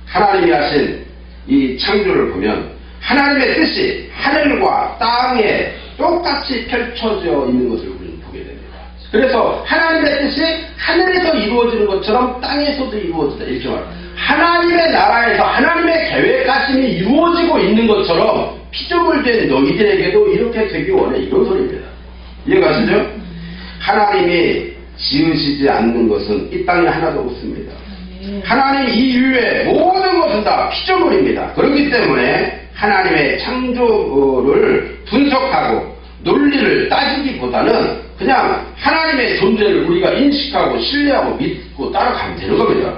하나님이 하신 이 창조를 보면 하나님의 뜻이 하늘과 땅에 똑같이 펼쳐져 있는 것을 우리는 보게 됩니다. 그래서 하나님의 뜻이 하늘에서 이루어지는 것처럼 땅에서도 이루어진다 이렇게 말합니다. 하나님의 나라에서 하나님의 계획하심이 이루어지고 있는 것처럼 피조물된 너희들에게도 이렇게 되기 원해 이런 소리입니다. 이해가시죠? 하나님이 지으시지 않는 것은 이 땅에 하나도 없습니다. 하나님 이외의 모든 것은 다 피조물입니다. 그렇기 때문에 하나님의 창조를 분석하고 논리를 따지기보다는 그냥 하나님의 존재를 우리가 인식하고 신뢰하고 믿고 따라가면 되는 겁니다.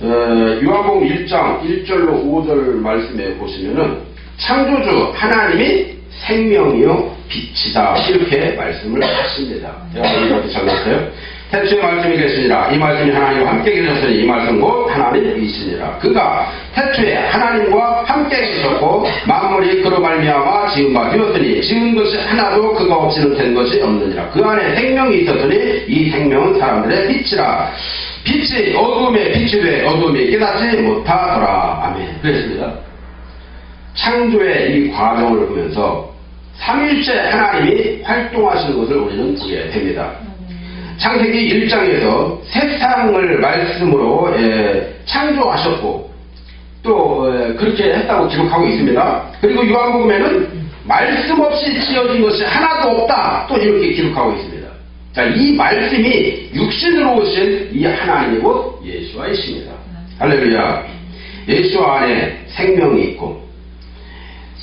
요한복음 1장 1절로 5절 말씀에 보시면은 창조주 하나님이 생명이요 빛이다 이렇게 말씀을 하십니다. 제가 이렇게 적었어요. 태초에 말씀이 계시니라. 이 말씀이 하나님과 함께 계셨으니 이 말씀 곧 하나님이시니라. 그가 태초에 하나님과 함께 계셨고 만물이 그로 말미암아 지은 바 되었으니 지은 것이 하나도 그가 없이는 된 것이 없느니라. 그 안에 생명이 있었으니 이 생명은 사람들의 빛이라. 빛이 어둠에 빛이 돼 어둠이 깨닫지 못하더라. 아멘. 그랬습니다. 창조의 이 과정을 보면서 삼위일체 하나님이 활동하시는 것을 우리는 보게 됩니다. 창세기 1장에서 세상을 말씀으로 창조하셨고 또 그렇게 했다고 기록하고 있습니다. 그리고 요한복음에는 말씀 없이 지어진 것이 하나도 없다 또 이렇게 기록하고 있습니다. 자, 이 말씀이 육신으로 오신 이 하나님이고 예수와이십니다. 할렐루야. 예수 안에 생명이 있고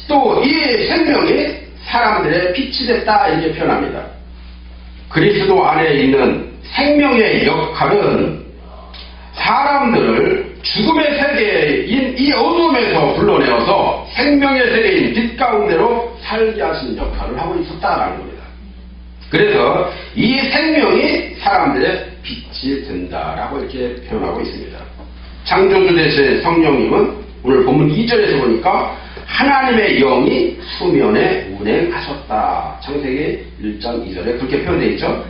또 이 생명이 사람들의 빛이 됐다 이렇게 표현합니다. 그리스도 안에 있는 생명의 역할은 사람들을 죽음의 세계인 이 어둠에서 불러내어서 생명의 세계인 빛 가운데로 살게 하시는 역할을 하고 있었다라는 겁니다. 그래서 이 생명이 사람들의 빛이 된다라고 이렇게 표현하고 있습니다. 창조주 되신 성령님은 오늘 본문 2절에서 보니까 하나님의 영이 수면에 운행하셨다. 창세기 1장 2절에 그렇게 표현되어 있죠.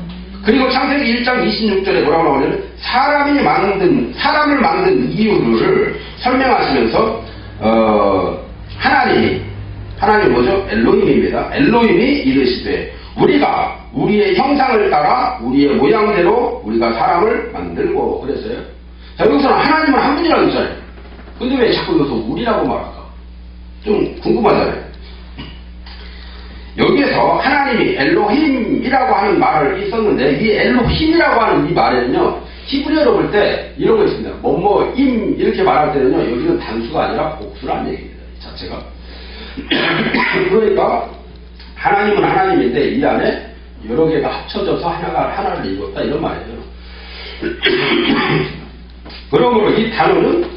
그리고 창세기 1장 26절에 뭐라고 나오냐면 사람을 만든 이유를 설명하시면서 하나님 뭐죠? 엘로힘입니다. 엘로힘이 이르시되 우리가 우리의 형상을 따라 우리의 모양대로 우리가 사람을 만들고 그랬어요. 자, 여기서는 하나님은 한 분이라고 했잖아요. 근데 왜 자꾸 여기서 우리라고 말할까? 좀 궁금하잖아요. 여기에서 하나님이 엘로힘이라고 하는 말을 있었는데 이 엘로힘이라고 하는 이 말에는요 히브리어로 볼 때 이런 거 있습니다. 뭐뭐임 이렇게 말할 때는요 여기는 단수가 아니라 복수라는 얘기입니다. 이 자체가. 그러니까 하나님은 하나님인데 이 안에 여러 개가 합쳐져서 하나를 이루었다 이런 말이에요. 그러므로 이 단어는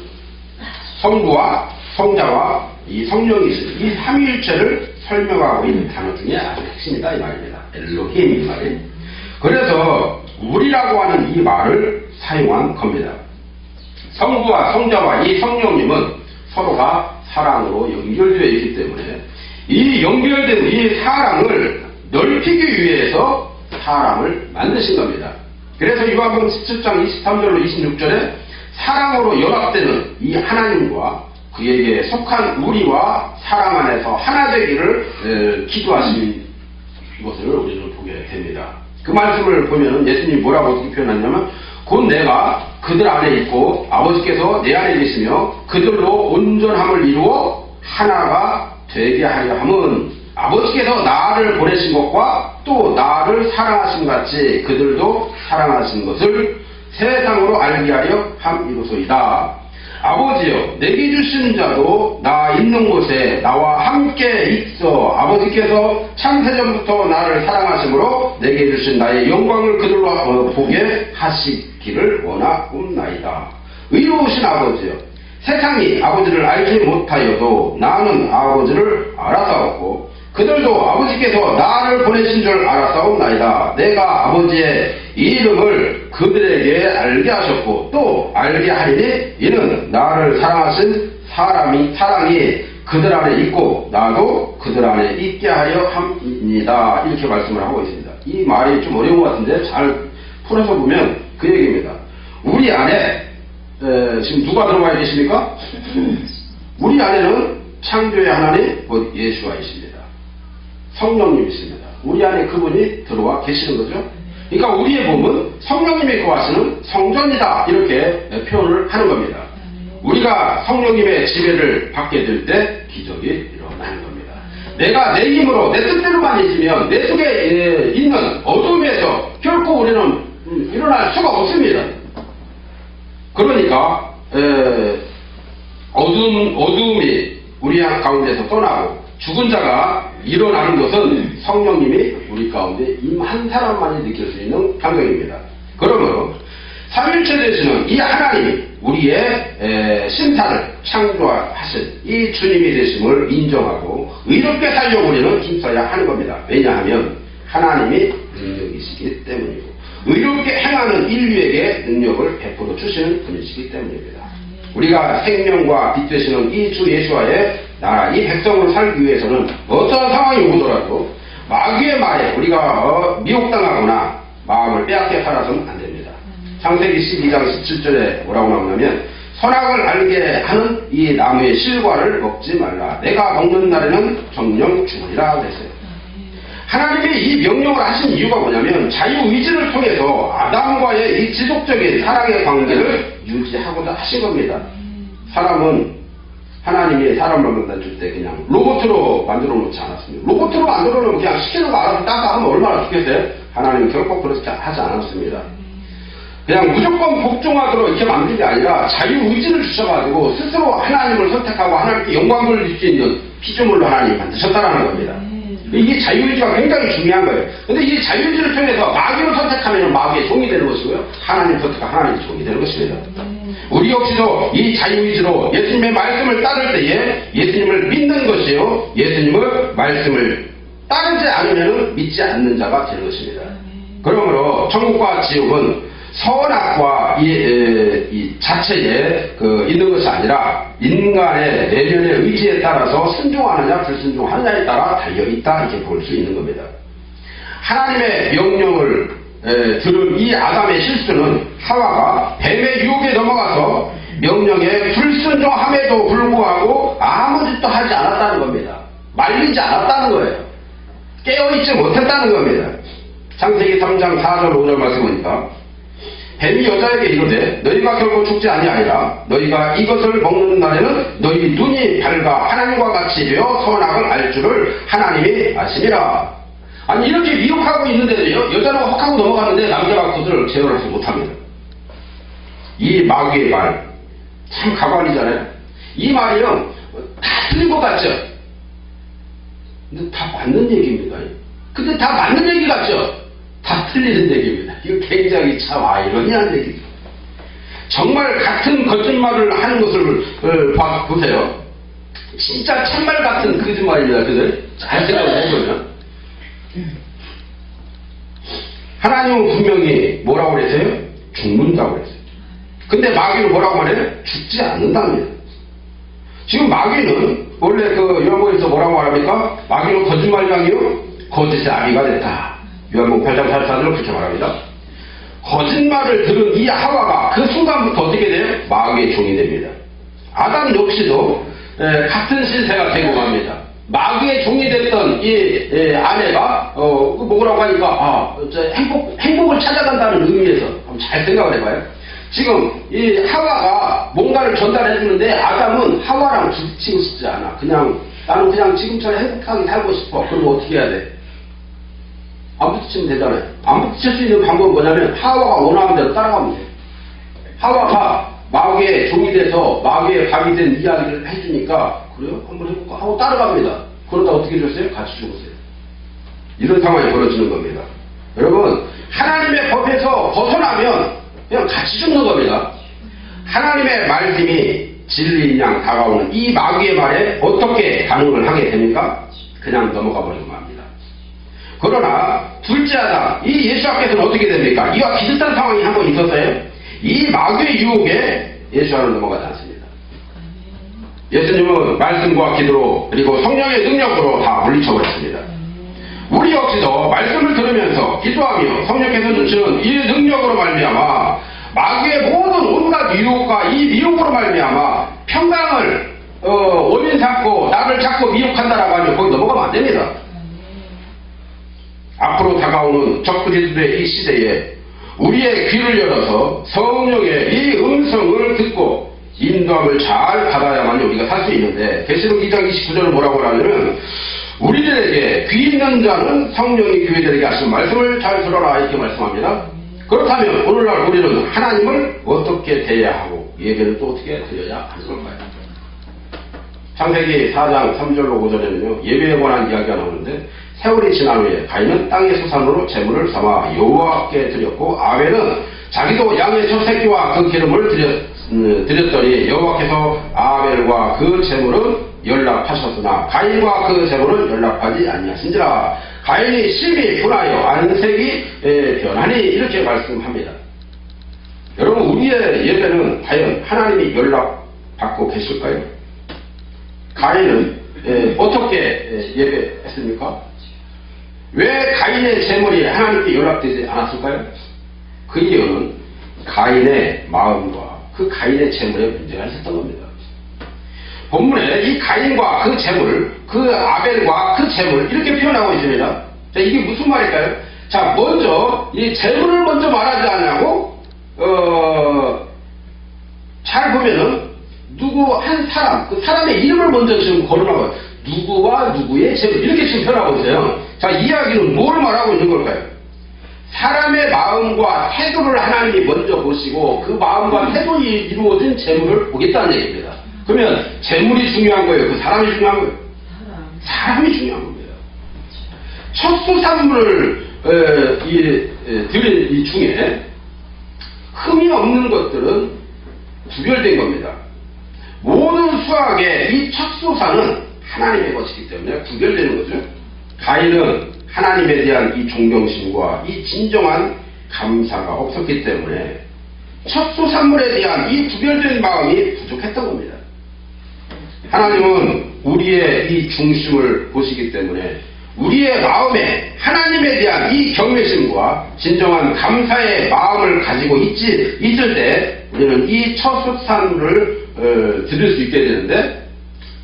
성부와 성자와 이 성령이신 이 삼위일체를 설명하고 있는 단어 중에 아주 핵심이다 이 말입니다. 엘로힘 이 말이. 그래서 우리라고 하는 이 말을 사용한 겁니다. 성부와 성자와 이 성령님은 서로가 사랑으로 연결되어 있기 때문에 이 연결된 이 사랑을 넓히기 위해서 사람을 만드신 겁니다. 그래서 요한복음 17장 23절로 26절에 사랑으로 연합되는 이 하나님과 그에게 속한 우리와 사랑 안에서 하나 되기를 기도하신 것을 우리는 보게 됩니다. 그 말씀을 보면 예수님이 뭐라고 어떻게 표현하냐면 곧 내가 그들 안에 있고 아버지께서 내 안에 계시며 그들로 온전함을 이루어 하나가 되게 하려 함은 아버지께서 나를 보내신 것과 또 나를 사랑하신 같이 그들도 사랑하신 것을 세상으로 알게 하려 함이로소이다. 아버지여 내게 주신 자도 나 있는 곳에 나와 함께 있어 아버지께서 창세전부터 나를 사랑하심으로 내게 주신 나의 영광을 그들로 보게 하시기를 원하옵나이다. 의로우신 아버지여 세상이 아버지를 알지 못하여도 나는 아버지를 알아사옵고 그들도 아버지께서 나를 보내신 줄 알아사옵나이다. 내가 아버지의 이름을 그들에게 알게 하셨고 또 알게 하리니 이는 나를 사랑하신 사랑이 그들 안에 있고 나도 그들 안에 있게 하려 함입니다. 이렇게 말씀을 하고 있습니다. 이 말이 좀 어려운 것 같은데 잘 풀어서 보면 그 얘기입니다. 우리 안에 지금 누가 들어가 계십니까? 우리 안에는 창조의 하나님 곧 예수가 있습니다. 성령님이십니다. 우리 안에 그분이 들어와 계시는 거죠. 그러니까 우리의 몸은 성령님이 거하시는 성전이다 이렇게 표현을 하는 겁니다. 우리가 성령님의 지배를 받게 될 때 기적이 일어나는 겁니다. 내가 내 힘으로 내 뜻대로만 있으면 내 속에 있는 어둠에서 결코 우리는 일어날 수가 없습니다. 그러니까 어둠이 우리 가운데서 떠나고 죽은 자가 일어나는 것은 성령님이 우리 가운데 임 한 사람만이 느낄 수 있는 감정입니다. 그러므로 삼일체 되시는 이 하나님이 우리의 신사를 창조하신 이 주님이 되심을 인정하고 의롭게 살려고 우리는 힘써야 하는 겁니다. 왜냐하면 하나님이 능력이시기 때문이고 의롭게 행하는 인류에게 능력을 베풀어 주시는 분이시기 때문입니다. 우리가 생명과 빛 되시는 이 주 예수와의 나라 이 백성으로 살기 위해서는 어떠한 상황이 오더라도 마귀의 말에 우리가 미혹당하거나 마음을 빼앗게 살아서는 안 됩니다. 창세기 12장 17절에 뭐라고 나오냐면 선악을 알게 하는 이 나무의 실과를 먹지 말라. 내가 먹는 날에는 정령 죽으리라 그랬어요. 하나님이 이 명령을 하신 이유가 뭐냐면 자유의지를 통해서 아담과의 이 지속적인 사랑의 관계를 유지하고자 하신 겁니다. 사람은 하나님이 사람을 만들어줄 때 그냥 로봇으로 만들어 놓지 않았습니다. 로봇으로 만들어 놓으면 그냥 시키는 거 알아서 따가 하면 얼마나 좋겠어요? 하나님은 결코 그렇게 하지 않았습니다. 그냥 무조건 복종하도록 이렇게 만든 게 아니라 자유의지를 주셔가지고 스스로 하나님을 선택하고 하나님께 영광을 줄 수 있는 피조물로 하나님이 만드셨다는 겁니다. 이게 자유의지가 굉장히 중요한 거예요. 근데 이 자유의지를 통해서 마귀를 선택하면 마귀의 종이 되는 것이고요. 하나님 선택하면 하나님의 종이 되는 것입니다. 우리 역시도 이 자유의지로 예수님의 말씀을 따를 때에 예수님을 믿는 것이요. 예수님의 말씀을 따르지 않으면 믿지 않는 자가 되는 것입니다. 그러므로 천국과 지옥은 선악과 이 자체에 있는 것이 아니라 인간의 내면의 의지에 따라서 순종하느냐 불순종하느냐에 따라 달려있다 이렇게 볼 수 있는 겁니다. 하나님의 명령을 들은 이 아담의 실수는 하와가 뱀의 유혹에 넘어가서 명령에 불순종함에도 불구하고 아무 짓도 하지 않았다는 겁니다. 말리지 않았다는 거예요. 깨어있지 못했다는 겁니다. 창세기 3장 4절 5절 말씀 보니까 뱀이 여자에게 이르되 너희가 결코 죽지 아니하리라. 너희가 이것을 먹는 날에는 너희 눈이 밝아 하나님과 같이 되어 선악을 알 줄을 하나님이 아심이라. 아니 이렇게 미혹하고 있는데도요 여자는 확 하고 넘어가는데 남자가 그것을 제어를 하지 못합니다. 이 마귀의 말 참 가관이잖아요. 이 말이요 다 틀린 것 같죠? 근데 다 맞는 얘기입니다. 근데 다 맞는 얘기 같죠? 다 틀리는 얘기입니다. 이거 굉장히 참 아이러니한 얘기죠. 정말 같은 거짓말을 하는 것을 보세요. 진짜 참말 같은 거짓말입니다. 그들 잘 생각을 해보면 하나님은 분명히 뭐라고 그랬어요? 죽는다고 그랬어요. 근데 마귀는 뭐라고 말해요? 죽지 않는답니다. 지금 마귀는 원래 요한복음에서 뭐라고 말합니까? 마귀는 거짓말장이요 거짓의 아비가 됐다. 요한복음 8장 44절을 그렇게 말합니다. 거짓말을 들은 이 하와가 그 순간부터 어떻게 돼요? 마귀의 종이 됩니다. 아담 역시도 같은 신세가 되고 갑니다. 마귀의 종이 됐던 이 아내가 뭐라고 하니까 행복을 찾아간다는 의미에서 한번 잘 생각을 해봐요. 지금 이 하와가 뭔가를 전달해 주는데 아담은 하와랑 부딪히고 싶지 않아. 나는 그냥 지금처럼 행복하게 살고 싶어. 그럼 어떻게 해야 돼? 안 부딪히면 되잖아요. 안 부딪힐 수 있는 방법은 뭐냐면 하와가 원하는 대로 따라가면 돼요. 하와가 마귀의 종이 돼서 마귀의 밥이 된 이야기를 해주니까 그래요? 한번 해볼까? 하고 따라갑니다. 그러다 어떻게 됐어요? 같이 죽었어요. 이런 상황이 벌어지는 겁니다. 여러분 하나님의 법에서 벗어나면 그냥 같이 죽는 겁니다. 하나님의 말씀이 진리인 양 다가오는 이 마귀의 말에 어떻게 반응을 하게 됩니까? 그냥 넘어가 버리고 맙니다. 그러나 둘째 아담 이 예수 앞에서는 어떻게 됩니까? 이와 비슷한 상황이 한 번 있었어요. 이 마귀의 유혹에 예수와는 넘어가지 않습니다. 예수님은 말씀과 기도로 그리고 성령의 능력으로 다 물리쳐버렸습니다. 우리 역시도 말씀을 들으면서 기도하며 성령께서 주시는 이 능력으로 말미암아 마귀의 모든 온갖 유혹과 이 미혹으로 말미암아 평강을 원인 삼고 나를 자꾸 미혹한다라고 하면 거기 넘어가면 안 됩니다. 앞으로 다가오는 적그리스도의 이 시대에 우리의 귀를 열어서 성령의 이 음성을 듣고 인도함을 잘 받아야만 우리가 살 수 있는데 계시록 2장 29절은 뭐라고 하냐면 우리들에게 귀 있는 자는 성령이 교회들에게 하신 말씀을 잘 들어라 이렇게 말씀합니다. 그렇다면 오늘날 우리는 하나님을 어떻게 대해야 하고 예배는 또 어떻게 드려야 하는 걸까요? 창세기 4장 3절로 5절에는요 예배에 관한 이야기가 나오는데 세월이 지난 후에 가인은 땅의 소산으로 제물을 삼아 여호와께 드렸고 아벨은 자기도 양의 첫 새끼와 그 기름을 드렸더니 여호와께서 아벨과 그 제물은 연락하셨으나 가인과 그 제물은 연락하지 아니하신지라. 가인이 심히 분하여 안색이 변하니 이렇게 말씀합니다. 여러분, 우리의 예배는 과연 하나님이 연락받고 계실까요? 가인은 어떻게 예배했습니까? 왜 가인의 제물이 하나님께 연락되지 않았을까요? 그 이유는 가인의 마음과 그 가인의 제물에 문제가 있었던 겁니다. 본문에 이 가인과 그 제물, 그 아벨과 그 제물 이렇게 표현하고 있습니다. 자, 이게 무슨 말일까요? 자, 먼저 이 제물을 먼저 말하지 않냐고 잘 보면은 누구 한 사람, 그 사람의 이름을 먼저 지금 거론하고 누구와 누구의 제물 이렇게 지금 표현하고 있어요. 자, 이 이야기는 뭘 말하고 있는 걸까요? 사람의 마음과 태도를 하나님이 먼저 보시고 그 마음과 태도에 이루어진 제물을 보겠다는 얘기입니다. 그러면 제물이 중요한 거예요? 그 사람이 중요한 거예요? 사람이 중요한 겁니다. 첫수산물을 드린 이 중에 흠이 없는 것들은 구별된 겁니다. 모든 수학의 이 첫수산은 하나님의 것이기 때문에 구별되는 거죠. 가인은 하나님에 대한 이 존경심과 이 진정한 감사가 없었기 때문에 첫수산물에 대한 이 구별된 마음이 부족했던 겁니다. 하나님은 우리의 이 중심을 보시기 때문에 우리의 마음에 하나님에 대한 이 경외심과 진정한 감사의 마음을 가지고 있을 때 우리는 이 첫수산물을 드릴 수 있게 되는데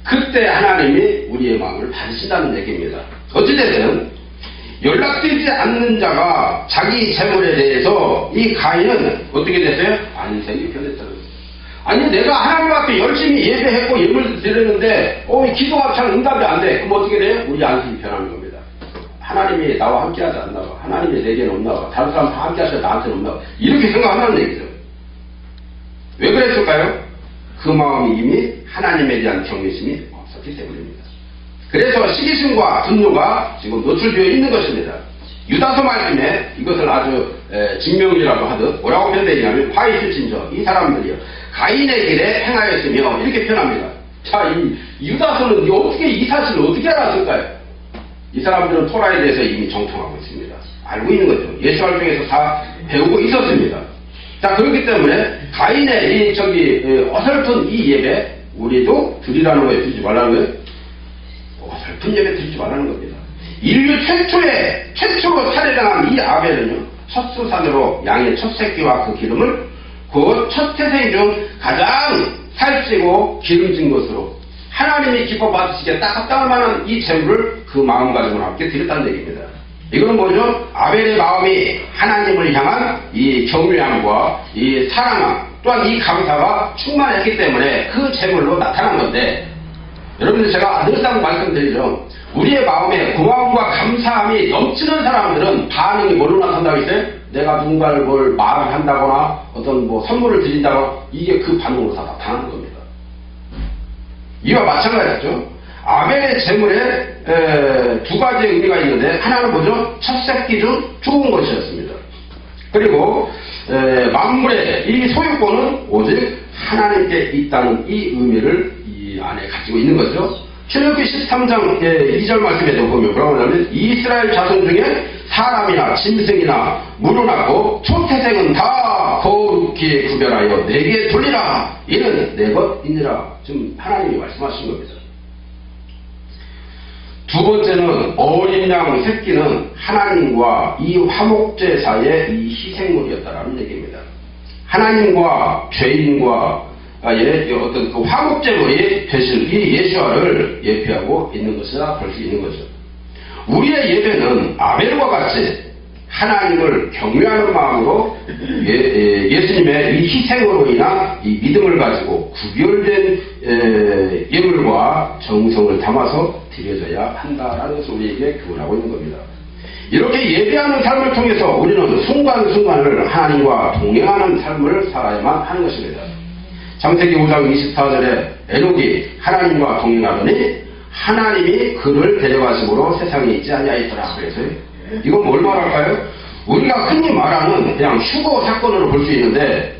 그때 하나님이 우리의 마음을 받으신다는 얘기입니다. 어찌됐든 연락되지 않는 자가 자기 재물에 대해서 이 가인은 어떻게 됐어요? 안색이 변했다는 거예요. 아니, 내가 하나님 앞에 열심히 예배했고 예물도 드렸는데 기도가 잘 응답이 안 돼. 그럼 어떻게 돼요? 우리 안색이 변하는 겁니다. 하나님이 나와 함께 하지 않나 봐. 하나님이 내게는 없나 봐. 다른 사람 다 함께 하셔도 나한테는 없나 봐. 이렇게 생각한다는 얘기죠. 왜 그랬을까요? 그 마음이 이미 하나님에 대한 경외심이 없었기 때문입니다. 그래서 시기심과 분노가 지금 노출되어 있는 것입니다. 유다서 말씀에 이것을 아주 증명이라고 하듯 뭐라고 표현되냐면 화이트진저 이 사람들이요 가인의 길에 행하였으며 이렇게 표현합니다. 자, 이 유다서는 어떻게 이 사실을 어떻게 알았을까요? 이 사람들은 토라에 대해서 이미 정통하고 있습니다. 알고 있는 거죠. 예수 활동에서 다 배우고 있었습니다. 자, 그렇기 때문에 가인의 어설픈 이 예배 우리도 드리라는 거예요. 드리지 말라는 거예요. 어설픈 예배 드리지 말라는 겁니다. 인류 최초로 살해당한 이 아벨은요 첫수산으로 양의 첫 새끼와 그 기름을 그 첫 태생 중 가장 살찌고 기름진 것으로 하나님이 기뻐 받으시기에 딱 합당할 만한 이 제물을 그 마음가짐으로 함께 드렸다는 얘기입니다. 이거는 뭐죠? 아벨의 마음이 하나님을 향한 이 경외함과 이 사랑함 또한 이 감사가 충만했기 때문에 그 제물로 나타난 건데 여러분들 제가 늘상 말씀드리죠. 우리의 마음에 고마움과 감사함이 넘치는 사람들은 반응이 뭘로 나타난다고 했어요? 내가 누군가를 뭘 말을 한다거나 어떤 선물을 드린다거나 이게 그 반응으로 다 나타나는 겁니다. 이와 마찬가지죠. 아벨의 제물에 두 가지의 의미가 있는데 하나는 뭐죠? 첫 새끼 중 좋은 것이었습니다. 그리고 만물의 이 소유권은 오직 하나님께 있다는 이 의미를 이 안에 가지고 있는 거죠. 출애굽기 13장 2절 말씀에도 보면 뭐라고 하냐면 이스라엘 자손 중에 사람이나 짐승이나 물어났고 초태생은 다 거룩히 구별하여 내게 돌리라. 이는 내 것이니라. 지금 하나님이 말씀하신 겁니다. 두 번째는 어린 양 새끼는 하나님과 이 화목제사의 이 희생물이었다라는 얘기입니다. 하나님과 죄인과 어떤 그 화목제물이 되실 이 예수와를 예표하고 있는 것이라 볼 수 있는 거죠. 우리의 예배는 아벨과 같이 하나님을 경외하는 마음으로 예수님의 이 희생으로 인한 이 믿음을 가지고 구별된 예물과 정성을 담아서 드려져야 한다라는 것을 우리에게 교훈하고 있는 겁니다. 이렇게 예배하는 삶을 통해서 우리는 순간순간을 하나님과 동행하는 삶을 살아야만 하는 것입니다. 창세기 5장 24절에 에녹이 하나님과 동행하더니 하나님이 그를 데려가심으로 세상에 있지 아니하였더라. 그래서 이건 뭘 말할까요? 우리가 흔히 말하는 그냥 휴거 사건으로 볼 수 있는데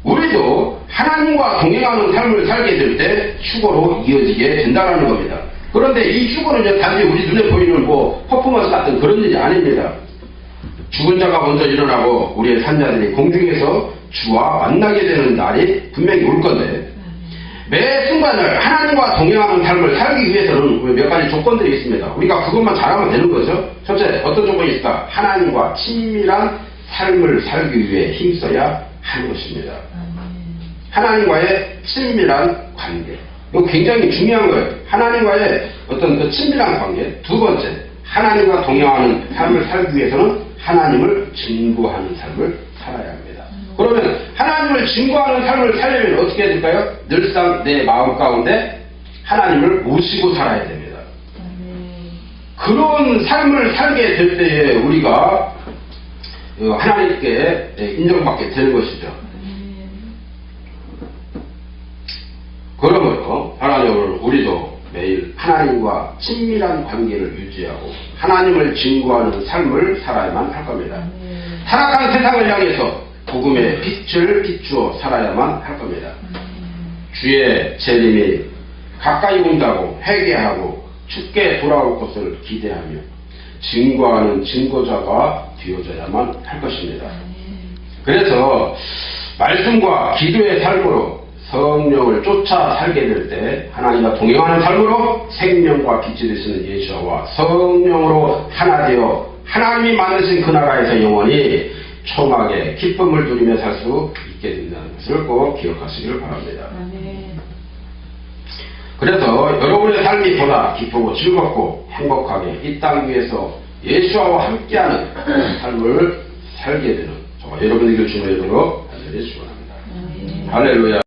우리도 하나님과 동행하는 삶을 살게 될 때 휴거로 이어지게 된다는 겁니다. 그런데 이 휴거는 단지 우리 눈에 보이는 퍼포먼스 같은 그런 일이 아닙니다. 죽은 자가 먼저 일어나고 우리의 산자들이 공중에서 주와 만나게 되는 날이 분명히 올 건데 매 순간을 하나님과 동행하는 삶을 살기 위해서는 몇 가지 조건들이 있습니다. 우리가 그것만 잘하면 되는 거죠. 첫째, 어떤 조건이 있을까? 하나님과 친밀한 삶을 살기 위해 힘써야 하는 것입니다. 하나님과의 친밀한 관계. 이거 굉장히 중요한 거예요. 하나님과의 어떤 그 친밀한 관계. 두 번째, 하나님과 동행하는 삶을 살기 위해서는 하나님을 증거하는 삶을 살아야 합니다. 그러면 하나님을 증거하는 삶을 살려면 어떻게 해야 될까요? 늘상 내 마음 가운데 하나님을 모시고 살아야 됩니다. 그런 삶을 살게 될 때에 우리가 하나님께 인정받게 되는 것이죠. 그러므로 하나님은 우리도 매일 하나님과 친밀한 관계를 유지하고 하나님을 증거하는 삶을 살아야만 할 겁니다. 타락한 세상을 향해서 복음의 빛을 비추어 살아야만 할 겁니다. 주의 재림이 가까이 온다고 회개하고 주께 돌아올 것을 기대하며 증거하는 증거자가 되어져야만 할 것입니다. 그래서 말씀과 기도의 삶으로 성령을 쫓아 살게 될 때 하나님과 동행하는 삶으로 생명과 빛이 되시는 예수와 성령으로 하나 되어 하나님이 만드신 그 나라에서 영원히 청하게 기쁨을 누리며 살 수 있게 된다는 것을 꼭 기억하시길 바랍니다. 그래서 여러분의 삶이 보다 기쁘고 즐겁고 행복하게 이 땅 위에서 예수와 함께하는 삶을 살게 되는 저와 여러분에게 주의 이름으로 간절히 축원합니다. 할렐루야.